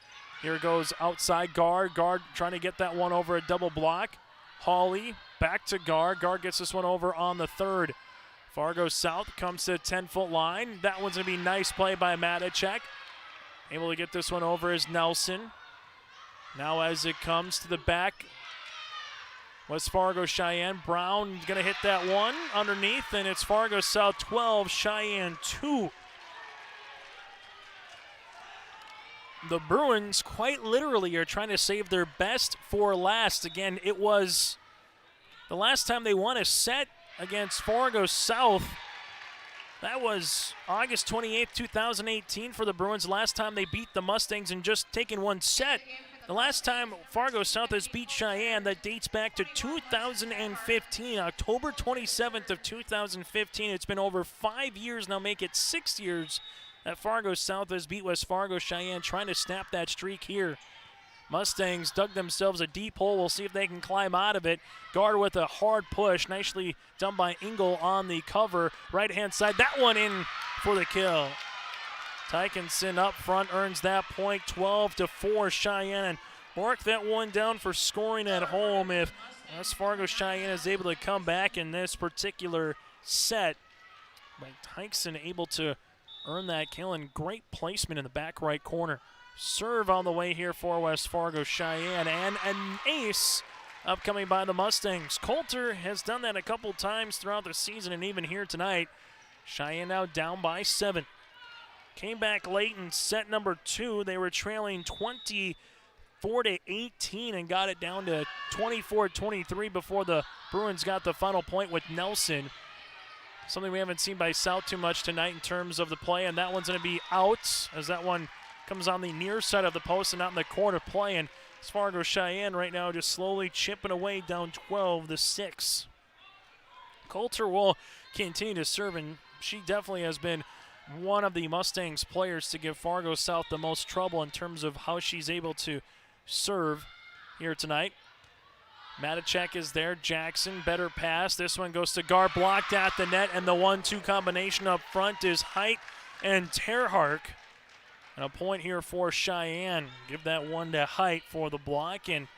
Here goes outside guard. Guard trying to get that one over a double block. Hawley back to guard. Guard gets this one over on the third. Fargo South comes to the 10-foot line. That one's going to be nice play by Matichek. Able to get this one over is Nelson. Now as it comes to the back, West Fargo Sheyenne. Brown going to hit that one underneath, and it's Fargo South 12, Sheyenne 2. The Bruins quite literally are trying to save their best for last. Again, it was the last time they won a set against Fargo South. That was August 28th, 2018 for the Bruins. Last time they beat the Mustangs in just taking one set. The last time Fargo South has beat Sheyenne, that dates back to 2015, October 27th of 2015. It's been over 5 years now, make it 6 years that Fargo South has beat West Fargo Sheyenne, trying to snap that streak here. Mustangs dug themselves a deep hole. We'll see if they can climb out of it. Guard with a hard push. Nicely done by Engel on the cover. Right-hand side. That one in for the kill. Tykinson up front earns that point. 12-4 Sheyenne. Mark that one down for scoring at home if West Fargo Sheyenne is able to come back in this particular set. But Tykinson able to earn that kill, and great placement in the back right corner. Serve on the way here for West Fargo Sheyenne, and an ace upcoming by the Mustangs. Coulter has done that a couple times throughout the season and even here tonight. Sheyenne now down by 7. Came back late in set number 2. They were trailing 24-18 and got it down to 24-23 before the Bruins got the final point with Nelson. Something we haven't seen by South too much tonight in terms of the play, and that one's going to be out as that one comes on the near side of the post and not in the corner play. And Fargo Sheyenne right now just slowly chipping away down 12-6. Coulter will continue to serve, and she definitely has been one of the Mustangs players to give Fargo South the most trouble in terms of how she's able to serve here tonight. Matichek is there. Jackson, better pass. This one goes to guard, blocked at the net, and the 1-2 combination up front is Height and Terhark. And a point here for Sheyenne. Give that one to Height for the block. And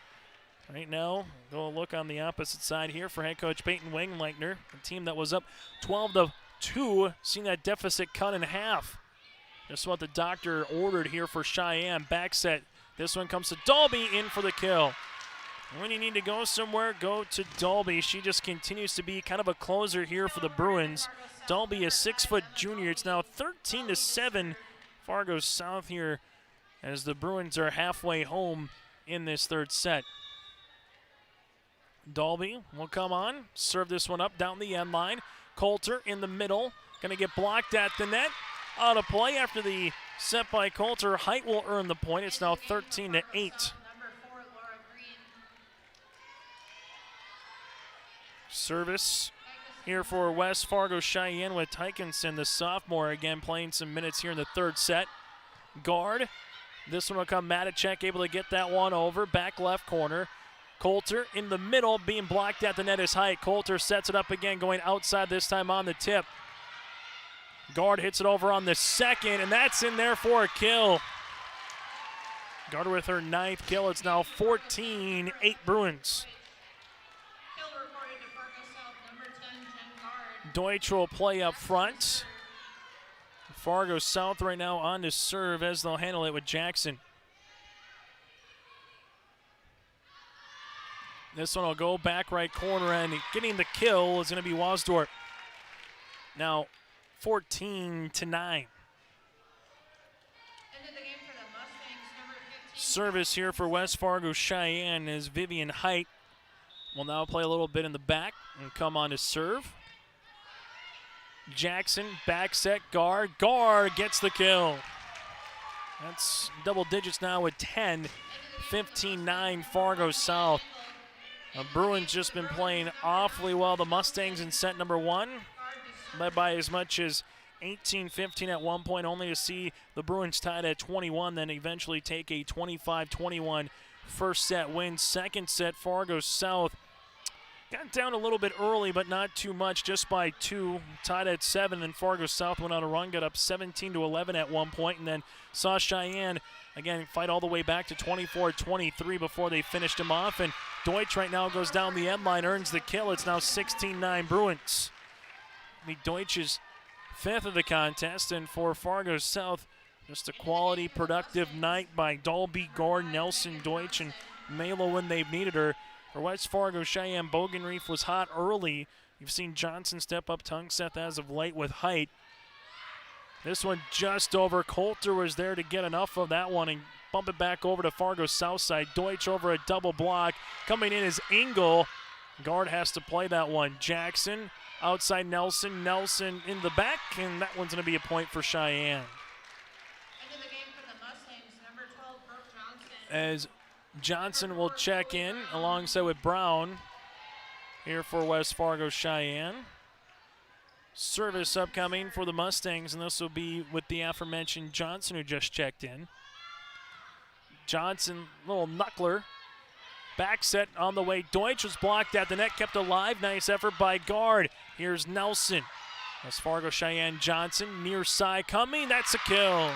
right now, go look on the opposite side here for head coach Peyton Wingleitner. A team that was up 12-2, seeing that deficit cut in half. Just what the doctor ordered here for Sheyenne. Back set This one comes to Dalby, in for the kill. When you need to go somewhere, go to Dalby. She just continues to be kind of a closer here for the Bruins. Dalby, a 6-foot junior. It's now 13-7. Fargo South here as the Bruins are halfway home in this third set. Dalby will come on, serve this one up down the end line. Coulter in the middle, going to get blocked at the net. Out of play after the set by Coulter. Height will earn the point. It's now 13-8. Service here for West Fargo Cheyenne with Tykinson, the sophomore, again playing some minutes here in the third set. Guard. This one will come Matacek, able to get that one over. Back left corner. Coulter in the middle, being blocked at the net is Height. Coulter sets it up again, going outside this time on the tip. Guard hits it over on the second, and that's in there for a kill. Guard with her 9th kill. It's now 14-8 Bruins. Deutsch will play up front. Fargo South right now on to serve as they'll handle it with Jackson. This one will go back right corner, and getting the kill is going to be Wasdorp. Now 14-9. Service here for West Fargo Cheyenne as Vivian Height will now play a little bit in the back and come on to serve. Jackson, back set, Guard. Guard gets the kill. That's double digits now with 10. 15-9 Fargo South. The Bruins just been playing awfully well. The Mustangs in set number 1, led by as much as 18-15 at one point, only to see the Bruins tied at 21, then eventually take a 25-21 first set win. Second set, Fargo South got down a little bit early, but not too much, just by 2, tied at 7, and Fargo South went on a run, got up 17-11 at one point, and then saw Cheyenne, again, fight all the way back to 24-23 before they finished him off, and Deutsch right now goes down the end line, earns the kill. It's now 16-9 Bruins. Deutsch's 5th of the contest, and for Fargo South, just a quality, productive night by Dalby, Guard, Nelson, Deutsch, and Melo when they've needed her. For West Fargo Cheyenne, Bogenreef was hot early. You've seen Johnson step up Tungseth as of late with Height. This one just over. Coulter was there to get enough of that one and bump it back over to Fargo Southside. Deutsch over a double block. Coming in is Engel. Guard has to play that one. Jackson outside Nelson. Nelson in the back, and that one's going to be a point for Cheyenne. Into the game for the Mustangs, number 12, Brooke Johnson. As Johnson will check in alongside with Brown here for West Fargo Cheyenne. Service upcoming for the Mustangs, and this will be with the aforementioned Johnson who just checked in. Johnson, little knuckler. Back set on the way. Deutsch was blocked at the net, kept alive. Nice effort by Guard. Here's Nelson. West Fargo Cheyenne Johnson, near side coming. That's a kill.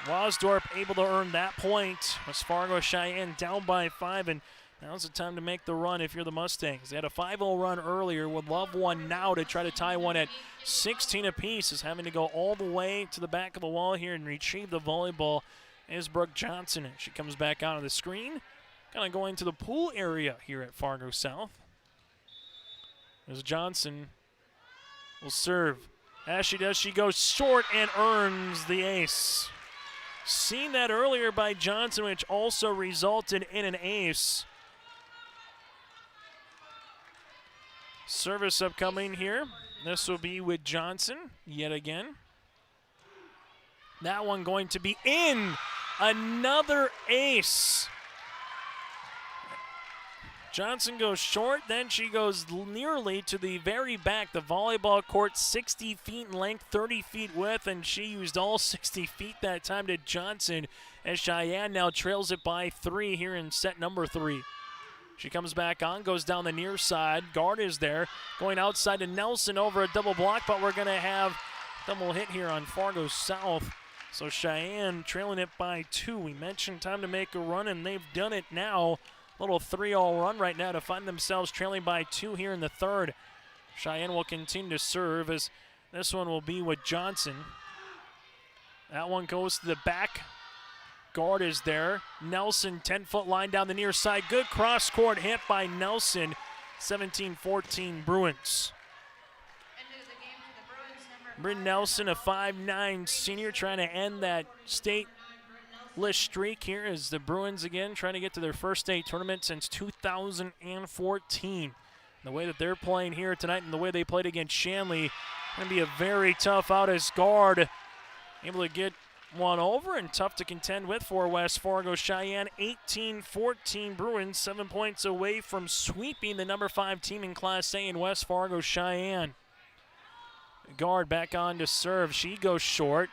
Wasdorp able to earn that point. West Fargo Cheyenne down by 5, and now's the time to make the run if you're the Mustangs. They had a 5-0 run earlier, would love one now to try to tie one at 16 apiece. Is having to go all the way to the back of the wall here and retrieve the volleyball is Brooke Johnson. She comes back out of the screen, kind of going to the pool area here at Fargo South. As Johnson will serve. As she does, she goes short and earns the ace. Seen that earlier by Johnson, which also resulted in an ace. Service upcoming here. This will be with Johnson yet again. That one going to be in. Another ace. Johnson goes short, then she goes nearly to the very back. The volleyball court 60 feet in length, 30 feet width, and she used all 60 feet that time to Johnson as Cheyenne now trails it by 3 here in set number 3. She comes back on, goes down the near side. Guard is there, going outside to Nelson over a double block, but we're going to have double hit here on Fargo South. So Cheyenne trailing it by 2. We mentioned time to make a run, and they've done it now. Little 3-0 run right now to find themselves trailing by 2 here in the third. Cheyenne will continue to serve as this one will be with Johnson. That one goes to the back Guard is there. Nelson, 10-foot line down the near side. Good cross-court hit by Nelson. 17-14 Bruins. Bryn Nelson, a 5'9" senior, trying to end that state list streak here as the Bruins again trying to get to their first state tournament since 2014. The way that they're playing here tonight and the way they played against Shanley, going to be a very tough out as guard. Able to get one over and tough to contend with for West Fargo Cheyenne. 18-14 Bruins, 7 points away from sweeping the number 5 team in Class A in West Fargo Cheyenne. Guard back on to serve. She goes short.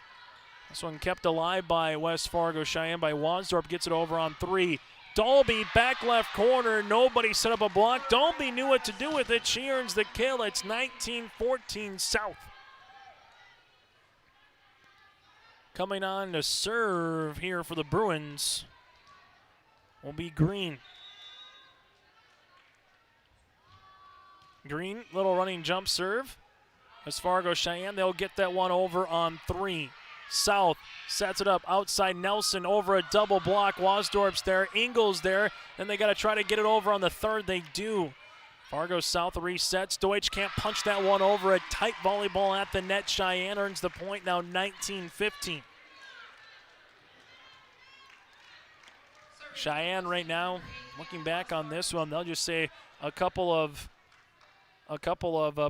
This one kept alive by West Fargo Cheyenne by Wasdorp. Gets it over on 3. Dolby back left corner. Nobody set up a block. Dolby knew what to do with it. She earns the kill. It's 19-14 South. Coming on to serve here for the Bruins will be Green. Green, little running jump serve. As Fargo Cheyenne, they'll get that one over on 3. South sets it up outside Nelson over a double block. Wasdorp's there, Ingles there. Then they got to try to get it over on the 3rd. They do. Fargo South resets. Deutsch can't punch that one over. A tight volleyball at the net. Cheyenne earns the point now 19-15. Cheyenne right now, looking back on this one, they'll just say a couple of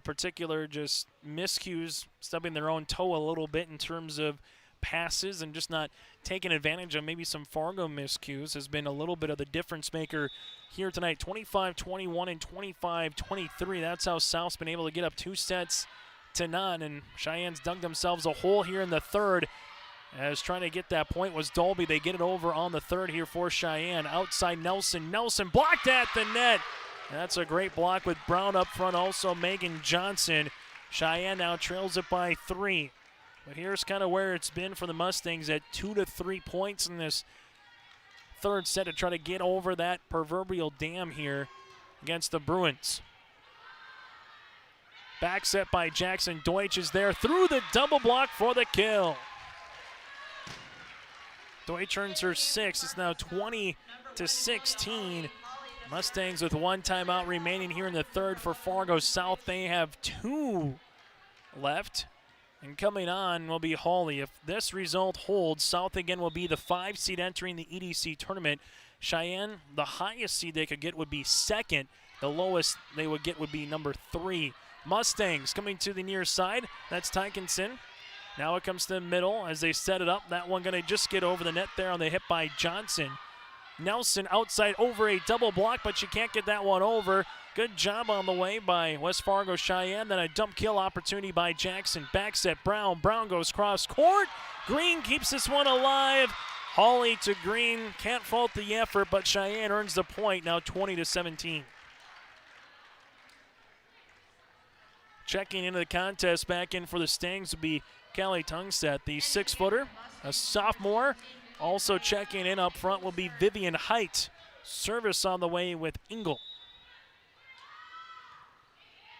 particular just miscues, stubbing their own toe a little bit in terms of passes and just not taking advantage of maybe some Fargo miscues has been a little bit of the difference maker here tonight. 25-21 and 25-23. That's how South's been able to get up 2 sets to none, and Cheyenne's dug themselves a hole here in the 3rd. As trying to get that point was Dolby. They get it over on the 3rd here for Cheyenne. Outside Nelson. Nelson blocked at the net. That's a great block with Brown up front, also Megan Johnson. Cheyenne now trails it by 3. But here's kind of where it's been for the Mustangs at 2 to 3 points in this 3rd set to try to get over that proverbial dam here against the Bruins. Back set by Jackson. Deutsch is there through the double block for the kill. Deutsch earns her 6. It's now 20-16. Mustangs with 1 timeout remaining here in the 3rd for Fargo South. They have 2 left. And coming on will be Hawley. If this result holds, South again will be the 5 seed entering the EDC tournament. Cheyenne, the highest seed they could get would be 2nd. The lowest they would get would be number 3. Mustangs coming to the near side. That's Tykinson. Now it comes to the middle as they set it up. That one going to just get over the net there on the hit by Johnson. Nelson outside over a double block, but she can't get that one over. Good job on the way by West Fargo Cheyenne. Then a dump kill opportunity by Jackson. Back set Brown. Brown goes cross court. Green keeps this one alive. Hawley to Green. Can't fault the effort, but Cheyenne earns the point now 20-17. Checking into the contest back in for the Stangs will be Callie Tungstedt, the 6-footer, a sophomore. Also checking in up front will be Vivian Height. Service on the way with Engel.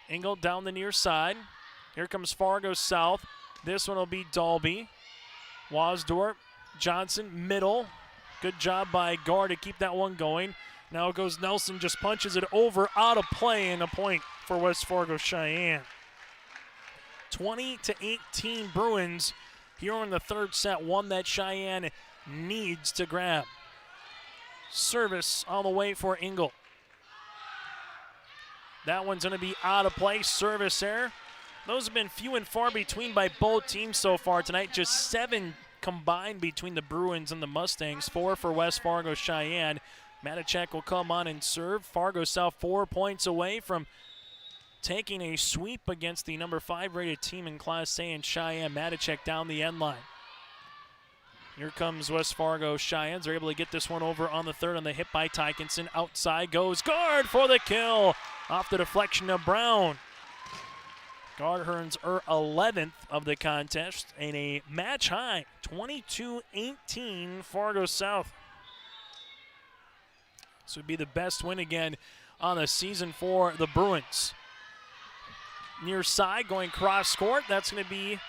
Engel down the near side. Here comes Fargo South. This one will be Dalby. Wasdorp, Johnson, middle. Good job by Gar to keep that one going. Now it goes Nelson, just punches it over, out of play, and a point for West Fargo Cheyenne. 20-18 Bruins here in the 3rd set, one that Cheyenne needs to grab. Service on the way for Engel. That one's going to be out of play. Service error. Those have been few and far between by both teams so far tonight. Just 7 combined between the Bruins and the Mustangs. 4 for West Fargo Cheyenne. Matichek will come on and serve. Fargo South 4 points away from taking a sweep against the number 5 rated team in Class A in Cheyenne. Matichek down the end line. Here comes West Fargo Cheyennes. They're able to get this one over on the 3rd on the hit by Tykinson. Outside goes Guard for the kill. Off the deflection of Brown. Guard earns her 11th of the contest and a match high. 22-18 Fargo South. This would be the best win again on the season for the Bruins. Near side going cross court. That's going to be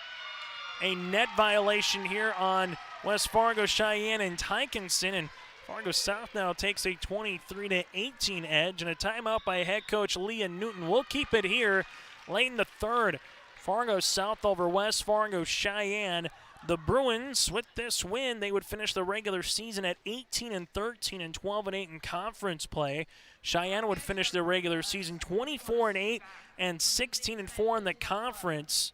a net violation here on West Fargo, Sheyenne, and Tykinson. And Fargo South now takes a 23-18 edge, and a timeout by head coach Leah Newton. We'll keep it here late in the third. Fargo South over West Fargo, Sheyenne. The Bruins, with this win, they would finish the regular season at 18-13 and 12-8 in conference play. Sheyenne would finish their regular season 24-8 and 16-4 in the conference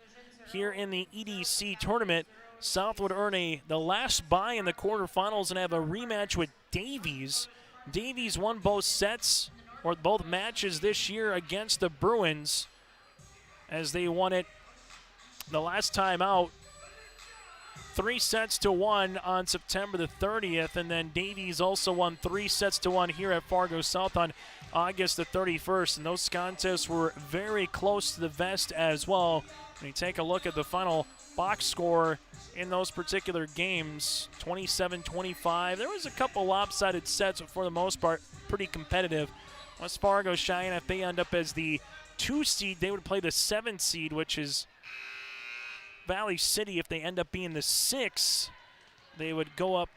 here in the EDC tournament. South would earn the last bye in the quarterfinals and have a rematch with Davies. Davies won both sets, or both matches this year against the Bruins, as they won it the last time out 3-1 on September the 30th, and then Davies also won 3-1 here at Fargo South on August the 31st, and those contests were very close to the vest as well. When you take a look at the final box score in those particular games, 27-25. There was a couple lopsided sets, but for the most part, pretty competitive. West Fargo, Sheyenne, if they end up as the 2 seed, they would play the 7 seed, which is Valley City. If they end up being the 6, they would go up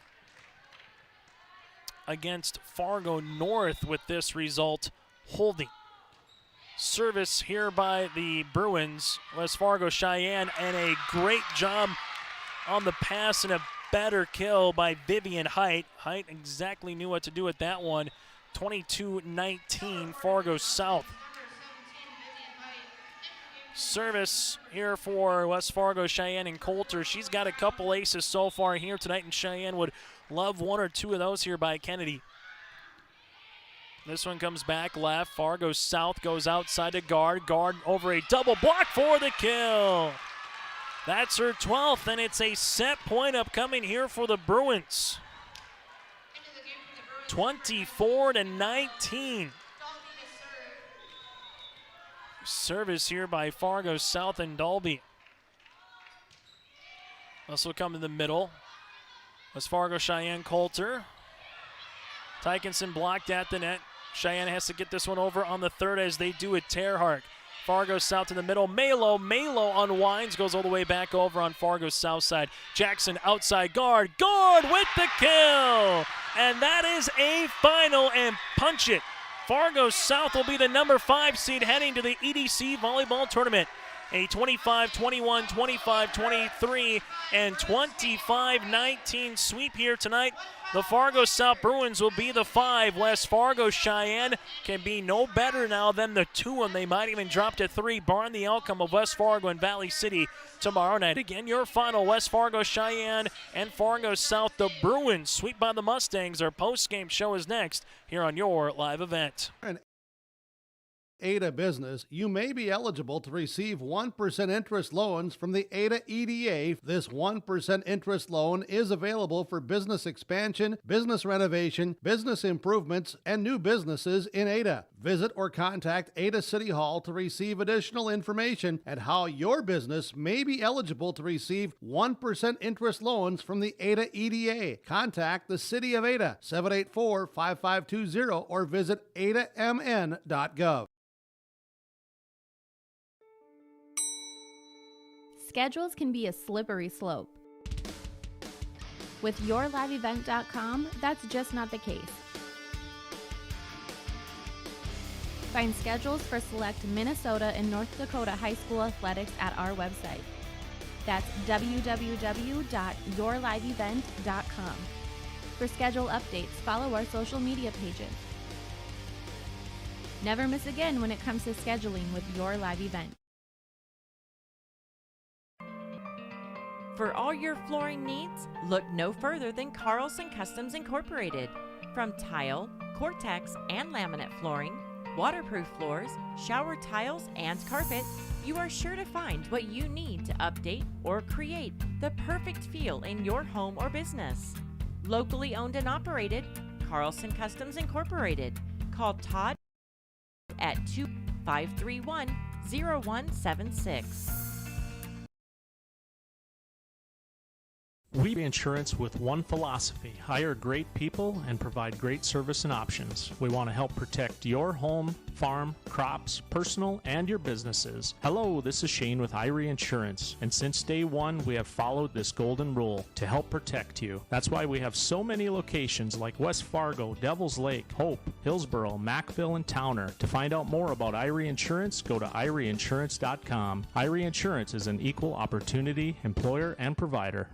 against Fargo North with this result holding. Service here by the Bruins. West Fargo, Sheyenne, and a great job on the pass and a better kill by Vivian Height. Height exactly knew what to do with that one. 22-19, Fargo South. Service here for West Fargo, Sheyenne, and Coulter. She's got a couple aces so far here tonight, and Sheyenne would love 1 or 2 of those here by Kennedy. This one comes back left. Fargo South goes outside to guard. Guard over a double block for the kill. That's her 12th, and it's a set point upcoming here for the Bruins. 24-19. Service here by Fargo South and Dalby. This will come in the middle. West Fargo, Sheyenne, Coulter. Tykinson blocked at the net. Sheyenne has to get this one over on the third, as they do with Terhardt. Fargo South in the middle. Malo unwinds, goes all the way back over on Fargo South side. Jackson outside guard. Guard with the kill! And that is a final, and punch it. Fargo South will be the number 5 seed heading to the EDC Volleyball Tournament. A 25-21, 25-23, and 25-19 sweep here tonight. The Fargo South Bruins will be the 5. West Fargo, Sheyenne can be no better now than the 2, and they might even drop to 3, barring the outcome of West Fargo and Valley City tomorrow night. Again, your final, West Fargo, Sheyenne, and Fargo South. The Bruins sweep by the Mustangs. Our post-game show is next here on your live event. ADA business, you may be eligible to receive 1% interest loans from the ADA EDA. This 1% interest loan is available for business expansion, business renovation, business improvements, and new businesses in ADA. Visit or contact ADA City Hall to receive additional information at how your business may be eligible to receive 1% interest loans from the ADA EDA. Contact the City of Ada, 784-5520, or visit adamn.gov. Schedules can be a slippery slope. With yourliveevent.com, that's just not the case. Find schedules for select Minnesota and North Dakota high school athletics at our website. That's www.yourliveevent.com. For schedule updates, follow our social media pages. Never miss again when it comes to scheduling with Your Live Event. For all your flooring needs, look no further than Carlson Customs Incorporated. From tile, Cortex, and laminate flooring, waterproof floors, shower tiles, and carpet, you are sure to find what you need to update or create the perfect feel in your home or business. Locally owned and operated, Carlson Customs Incorporated. Call Todd at 2531-0176. We insurance with one philosophy: hire great people and provide great service and options. We want to help protect your home, farm, crops, personal, and your businesses. Hello, this is Sheyenne with Irie Insurance, and since day one, we have followed this golden rule to help protect you. That's why we have so many locations like West Fargo, Devils Lake, Hope, Hillsborough, Mackville, and Towner. To find out more about Irie Insurance, go to IrieInsurance.com. Irie Insurance is an equal opportunity employer and provider.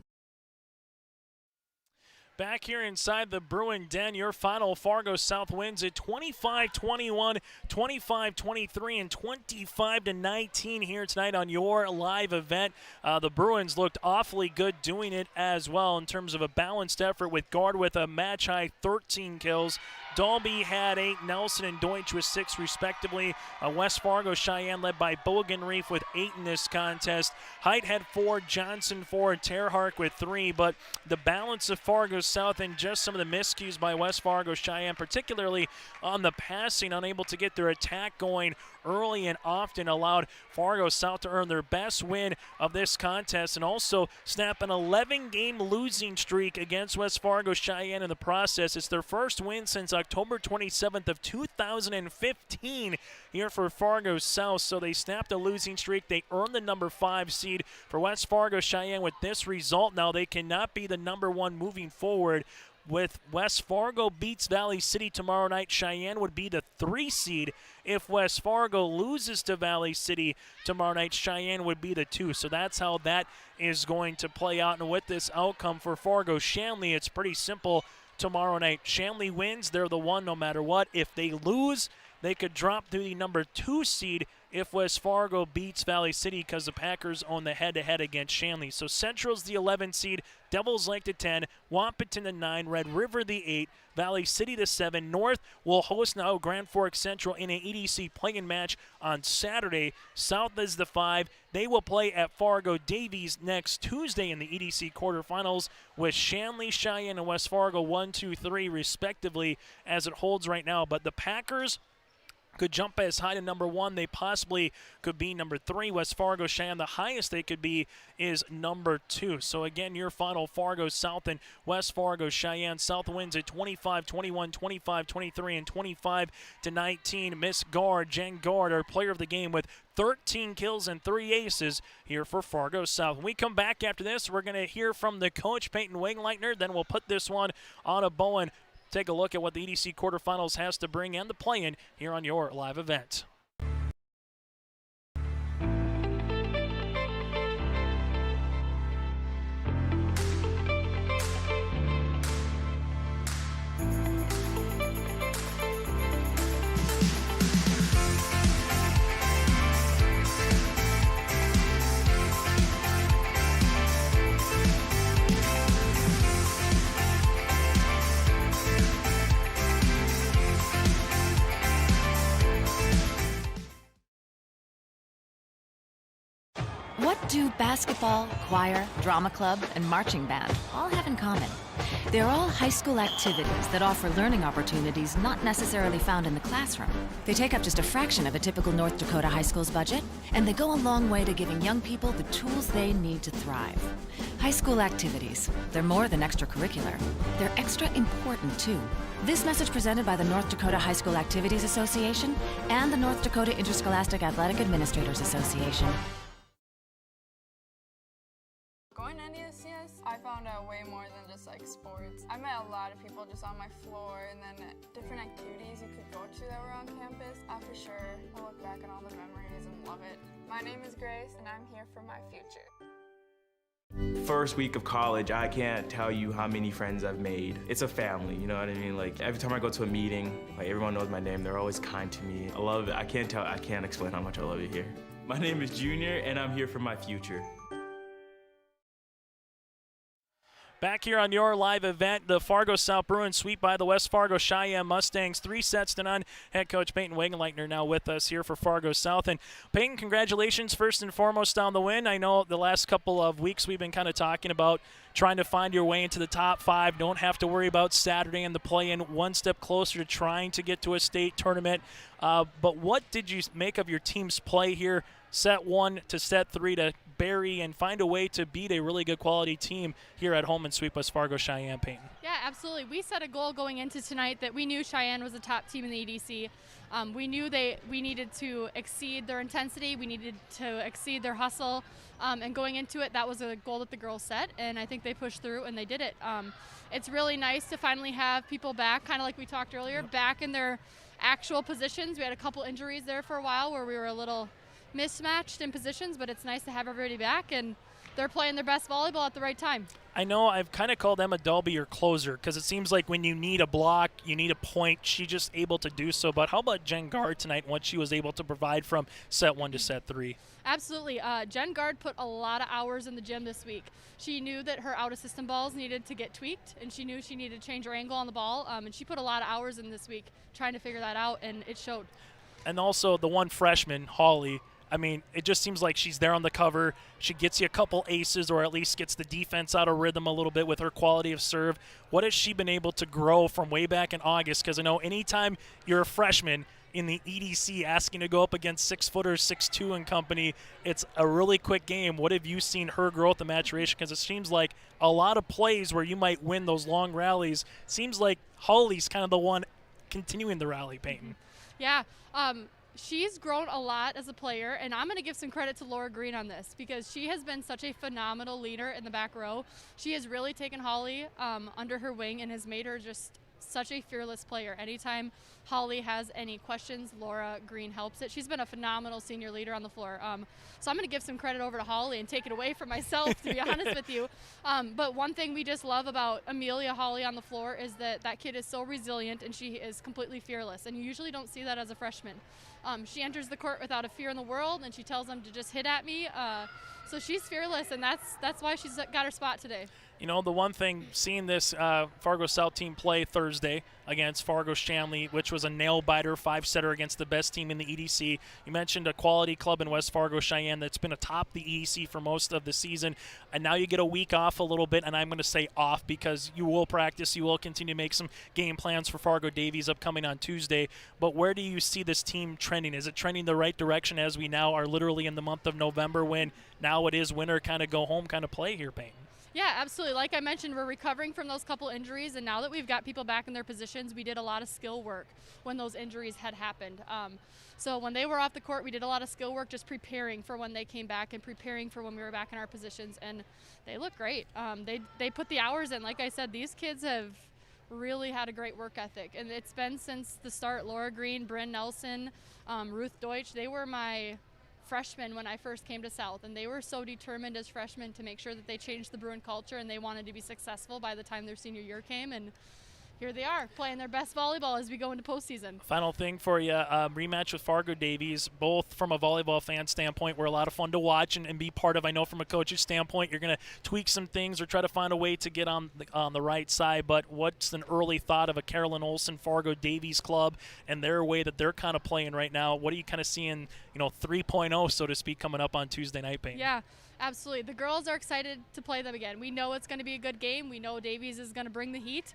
Back here inside the Bruin Den, your final Fargo South wins at 25-21, 25-23, and 25-19 here tonight on your live event. The Bruins looked awfully good doing it as well in terms of a balanced effort with Guard with a match-high 13 kills. Dalby had 8, Nelson and Deutsch with 6 respectively. West Fargo Cheyenne led by Bogenreef with 8 in this contest. Height had 4, Johnson 4, Terhark with 3, but the balance of Fargo South and just some of the miscues by West Fargo Cheyenne, particularly on the passing, unable to get their attack going early and often, allowed Fargo South to earn their best win of this contest and also snap an 11-game losing streak against West Fargo Cheyenne in the process. It's their first win since October 27th of 2015 here for Fargo South. So they snapped a losing streak. They earned the number 5 seed. For West Fargo Cheyenne, with this result now, they cannot be the number 1 moving forward. With West Fargo beats Valley City tomorrow night, Cheyenne would be the 3 seed. If West Fargo loses to Valley City tomorrow night, Cheyenne would be the 2. So that's how that is going to play out. And with this outcome for Fargo Shanley, it's pretty simple tomorrow night. Shanley wins, they're the 1 no matter what. If they lose, they could drop to the number 2 seed if West Fargo beats Valley City, because the Packers own the head-to-head against Shanley. So Central's the 11 seed, Devils Lake the 10, Wahpeton the 9, Red River the 8, Valley City the 7. North will host now Grand Forks Central in an EDC play-in match on Saturday. South is the 5. They will play at Fargo Davies next Tuesday in the EDC quarterfinals, with Shanley, Cheyenne, and West Fargo 1, 2, 3 respectively as it holds right now. But the Packers could jump as high to number 1. They possibly could be number 3. West Fargo Cheyenne, the highest they could be is number 2. So again, your final Fargo South and West Fargo Cheyenne. South wins at 25-21, 25-23, and 25-19. Miss Guard, Jen Guard, our player of the game with 13 kills and 3 aces here for Fargo South. When we come back after this, we're going to hear from the coach, Peyton Wingleitner. Then we'll put this one on a bow and take a look at what the EDC quarterfinals has to bring and the play-in here on your live event. What do basketball, choir, drama club, and marching band all have in common? They're all high school activities that offer learning opportunities not necessarily found in the classroom. They take up just a fraction of a typical North Dakota high school's budget, and they go a long way to giving young people the tools they need to thrive. High school activities, they're more than extracurricular. They're extra important, too. This message presented by the North Dakota High School Activities Association and the North Dakota Interscholastic Athletic Administrators Association. Going to NDSCS, I found out way more than just like sports. I met a lot of people just on my floor, and then different activities you could go to that were on campus. I for sure will look back on all the memories and love it. My name is Grace, and I'm here for my future. First week of college, I can't tell you how many friends I've made. It's a family, you know what I mean? Like every time I go to a meeting, like everyone knows my name. They're always kind to me. I love it. I can't explain how much I love it here. My name is Junior, and I'm here for my future. Back here on your live event, the Fargo South Bruins sweep by the West Fargo Cheyenne Mustangs 3-0. Head coach Peyton Wingleitner now with us here for Fargo South. And Peyton, congratulations first and foremost on the win. I know the last couple of weeks we've been kind of talking about trying to find your way into the top 5. Don't have to worry about Saturday and the play-in, one step closer to trying to get to a state tournament. But what did you make of your team's play here, set 1 to set 3, to bury and find a way to beat a really good quality team here at home and sweep West Fargo Cheyenne, Peyton. Yeah, absolutely. We set a goal going into tonight that we knew Cheyenne was a top team in the EDC. We knew we needed to exceed their intensity. We needed to exceed their hustle. And going into it, that was a goal that the girls set, and I think they pushed through and they did it. It's really nice to finally have people back, kind of like we talked earlier, back in their actual positions. We had a couple injuries there for a while where we were a little mismatched in positions, but it's nice to have everybody back, and they're playing their best volleyball at the right time. I know I've kind of called Emma Dolby your closer because it seems like when you need a block, you need a point, she's just able to do so. But how about Jen Gard tonight, what she was able to provide from set 1 to set 3? Absolutely. Jen Gard put a lot of hours in the gym this week. She knew that her out-of-system balls needed to get tweaked, and she knew she needed to change her angle on the ball, and she put a lot of hours in this week trying to figure that out, and it showed. And also the one freshman, Holly, I mean, it just seems like she's there on the cover. She gets you a couple aces or at least gets the defense out of rhythm a little bit with her quality of serve. What has she been able to grow from way back in August? Because I know anytime you're a freshman in the EDC asking to go up against 6-footers, 6'2" and company, it's a really quick game. What have you seen her growth and maturation? Because it seems like a lot of plays where you might win those long rallies, seems like Holly's kind of the one continuing the rally, Peyton. Yeah. She's grown a lot as a player, and I'm going to give some credit to Laura Green on this because she has been such a phenomenal leader in the back row. She has really taken Holly under her wing and has made her just such a fearless player. Anytime Holly has any questions, Laura Green helps it. She's been a phenomenal senior leader on the floor. So I'm going to give some credit over to Holly and take it away from myself, to be honest with you. But one thing we just love about Amelia Holly on the floor is that kid is so resilient and she is completely fearless. And you usually don't see that as a freshman. She enters the court without a fear in the world, and she tells them to just hit at me. So she's fearless, and that's why she's got her spot today. You know, the one thing, seeing this Fargo South team play Thursday against Fargo Shanley, which was a nail-biter 5-setter against the best team in the EDC. You mentioned a quality club in West Fargo Cheyenne that's been atop the EDC for most of the season, and now you get a week off a little bit, and I'm going to say off because you will practice, you will continue to make some game plans for Fargo Davies upcoming on Tuesday, but where do you see this team trending? Is it trending the right direction as we now are literally in the month of November when now it is winter, kind of go home kind of play here, Peyton? Yeah, absolutely. Like I mentioned, we're recovering from those couple injuries, and now that we've got people back in their positions, we did a lot of skill work when those injuries had happened. So when they were off the court, we did a lot of skill work just preparing for when they came back and preparing for when we were back in our positions, and they look great. They put the hours in. Like I said, these kids have really had a great work ethic, and it's been since the start. Laura Green, Bryn Nelson, Ruth Deutsch, they were my freshmen when I first came to South, and they were so determined as freshmen to make sure that they changed the Bruin culture, and they wanted to be successful by the time their senior year came, and here they are playing their best volleyball as we go into postseason. Final thing for you, rematch with Fargo Davies, both from a volleyball fan standpoint were a lot of fun to watch and be part of. I know from a coach's standpoint you're going to tweak some things or try to find a way to get on the right side, but what's an early thought of a Carolyn Olsen Fargo Davies club and their way that they're kind of playing right now? What are you kind of seeing, 3.0, so to speak, coming up on Tuesday night, Peyton? Yeah. Absolutely. The girls are excited to play them again. We know it's going to be a good game. We know Davies is going to bring the heat.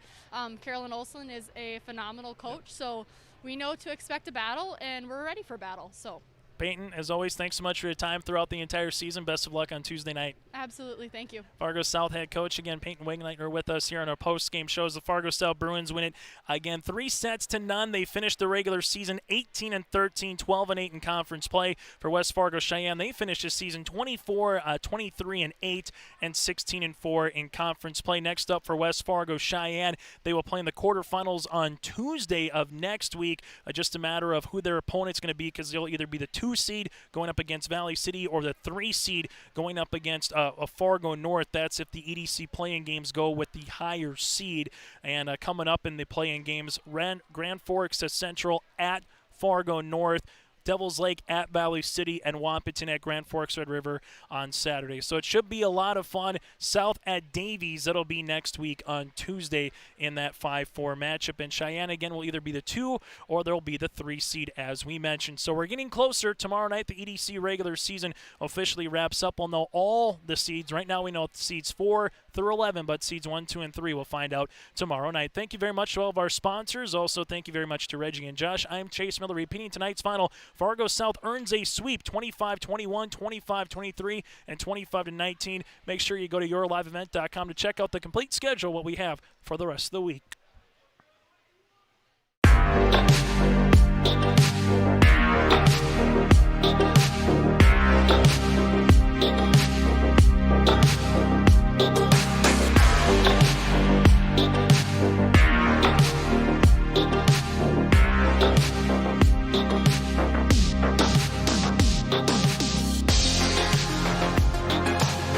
Carolyn Olsen is a phenomenal coach, so we know to expect a battle, and we're ready for battle. So, Peyton, as always, thanks so much for your time throughout the entire season. Best of luck on Tuesday night. Absolutely. Thank you. Fargo South head coach, again, Peyton Wingleitner with us here on our post-game shows. The Fargo South Bruins win it, again, 3-0. They finished the regular season 18-13, 12-8 in conference play. For West Fargo Cheyenne, they finished the season 23-8, and 16-4 in conference play. Next up for West Fargo Cheyenne, they will play in the quarterfinals on Tuesday of next week. Just a matter of who their opponent's going to be, because they'll either be the 2 seed going up against Valley City or the 3 seed going up against a Fargo North. That's if the EDC playing games go with the higher seed. And coming up in the playing games, Grand Forks Central at Fargo North, Devils Lake at Valley City, and Wahpeton at Grand Forks Red River on Saturday. So it should be a lot of fun. South at Davies, that'll be next week on Tuesday in that 5-4 matchup. And Cheyenne, again, will either be the 2 or there'll be the 3 seed, as we mentioned. So we're getting closer. Tomorrow night, the EDC regular season officially wraps up. We'll know all the seeds. Right now, we know seeds 4 through 11, but seeds 1, 2, and 3 we'll find out tomorrow night. Thank you very much to all of our sponsors. Also, thank you very much to Reggie and Josh. I'm Chase Miller, repeating tonight's final Fargo South earns a sweep 25-21, 25-23, and 25-19. Make sure you go to yourliveevent.com to check out the complete schedule, what we have for the rest of the week.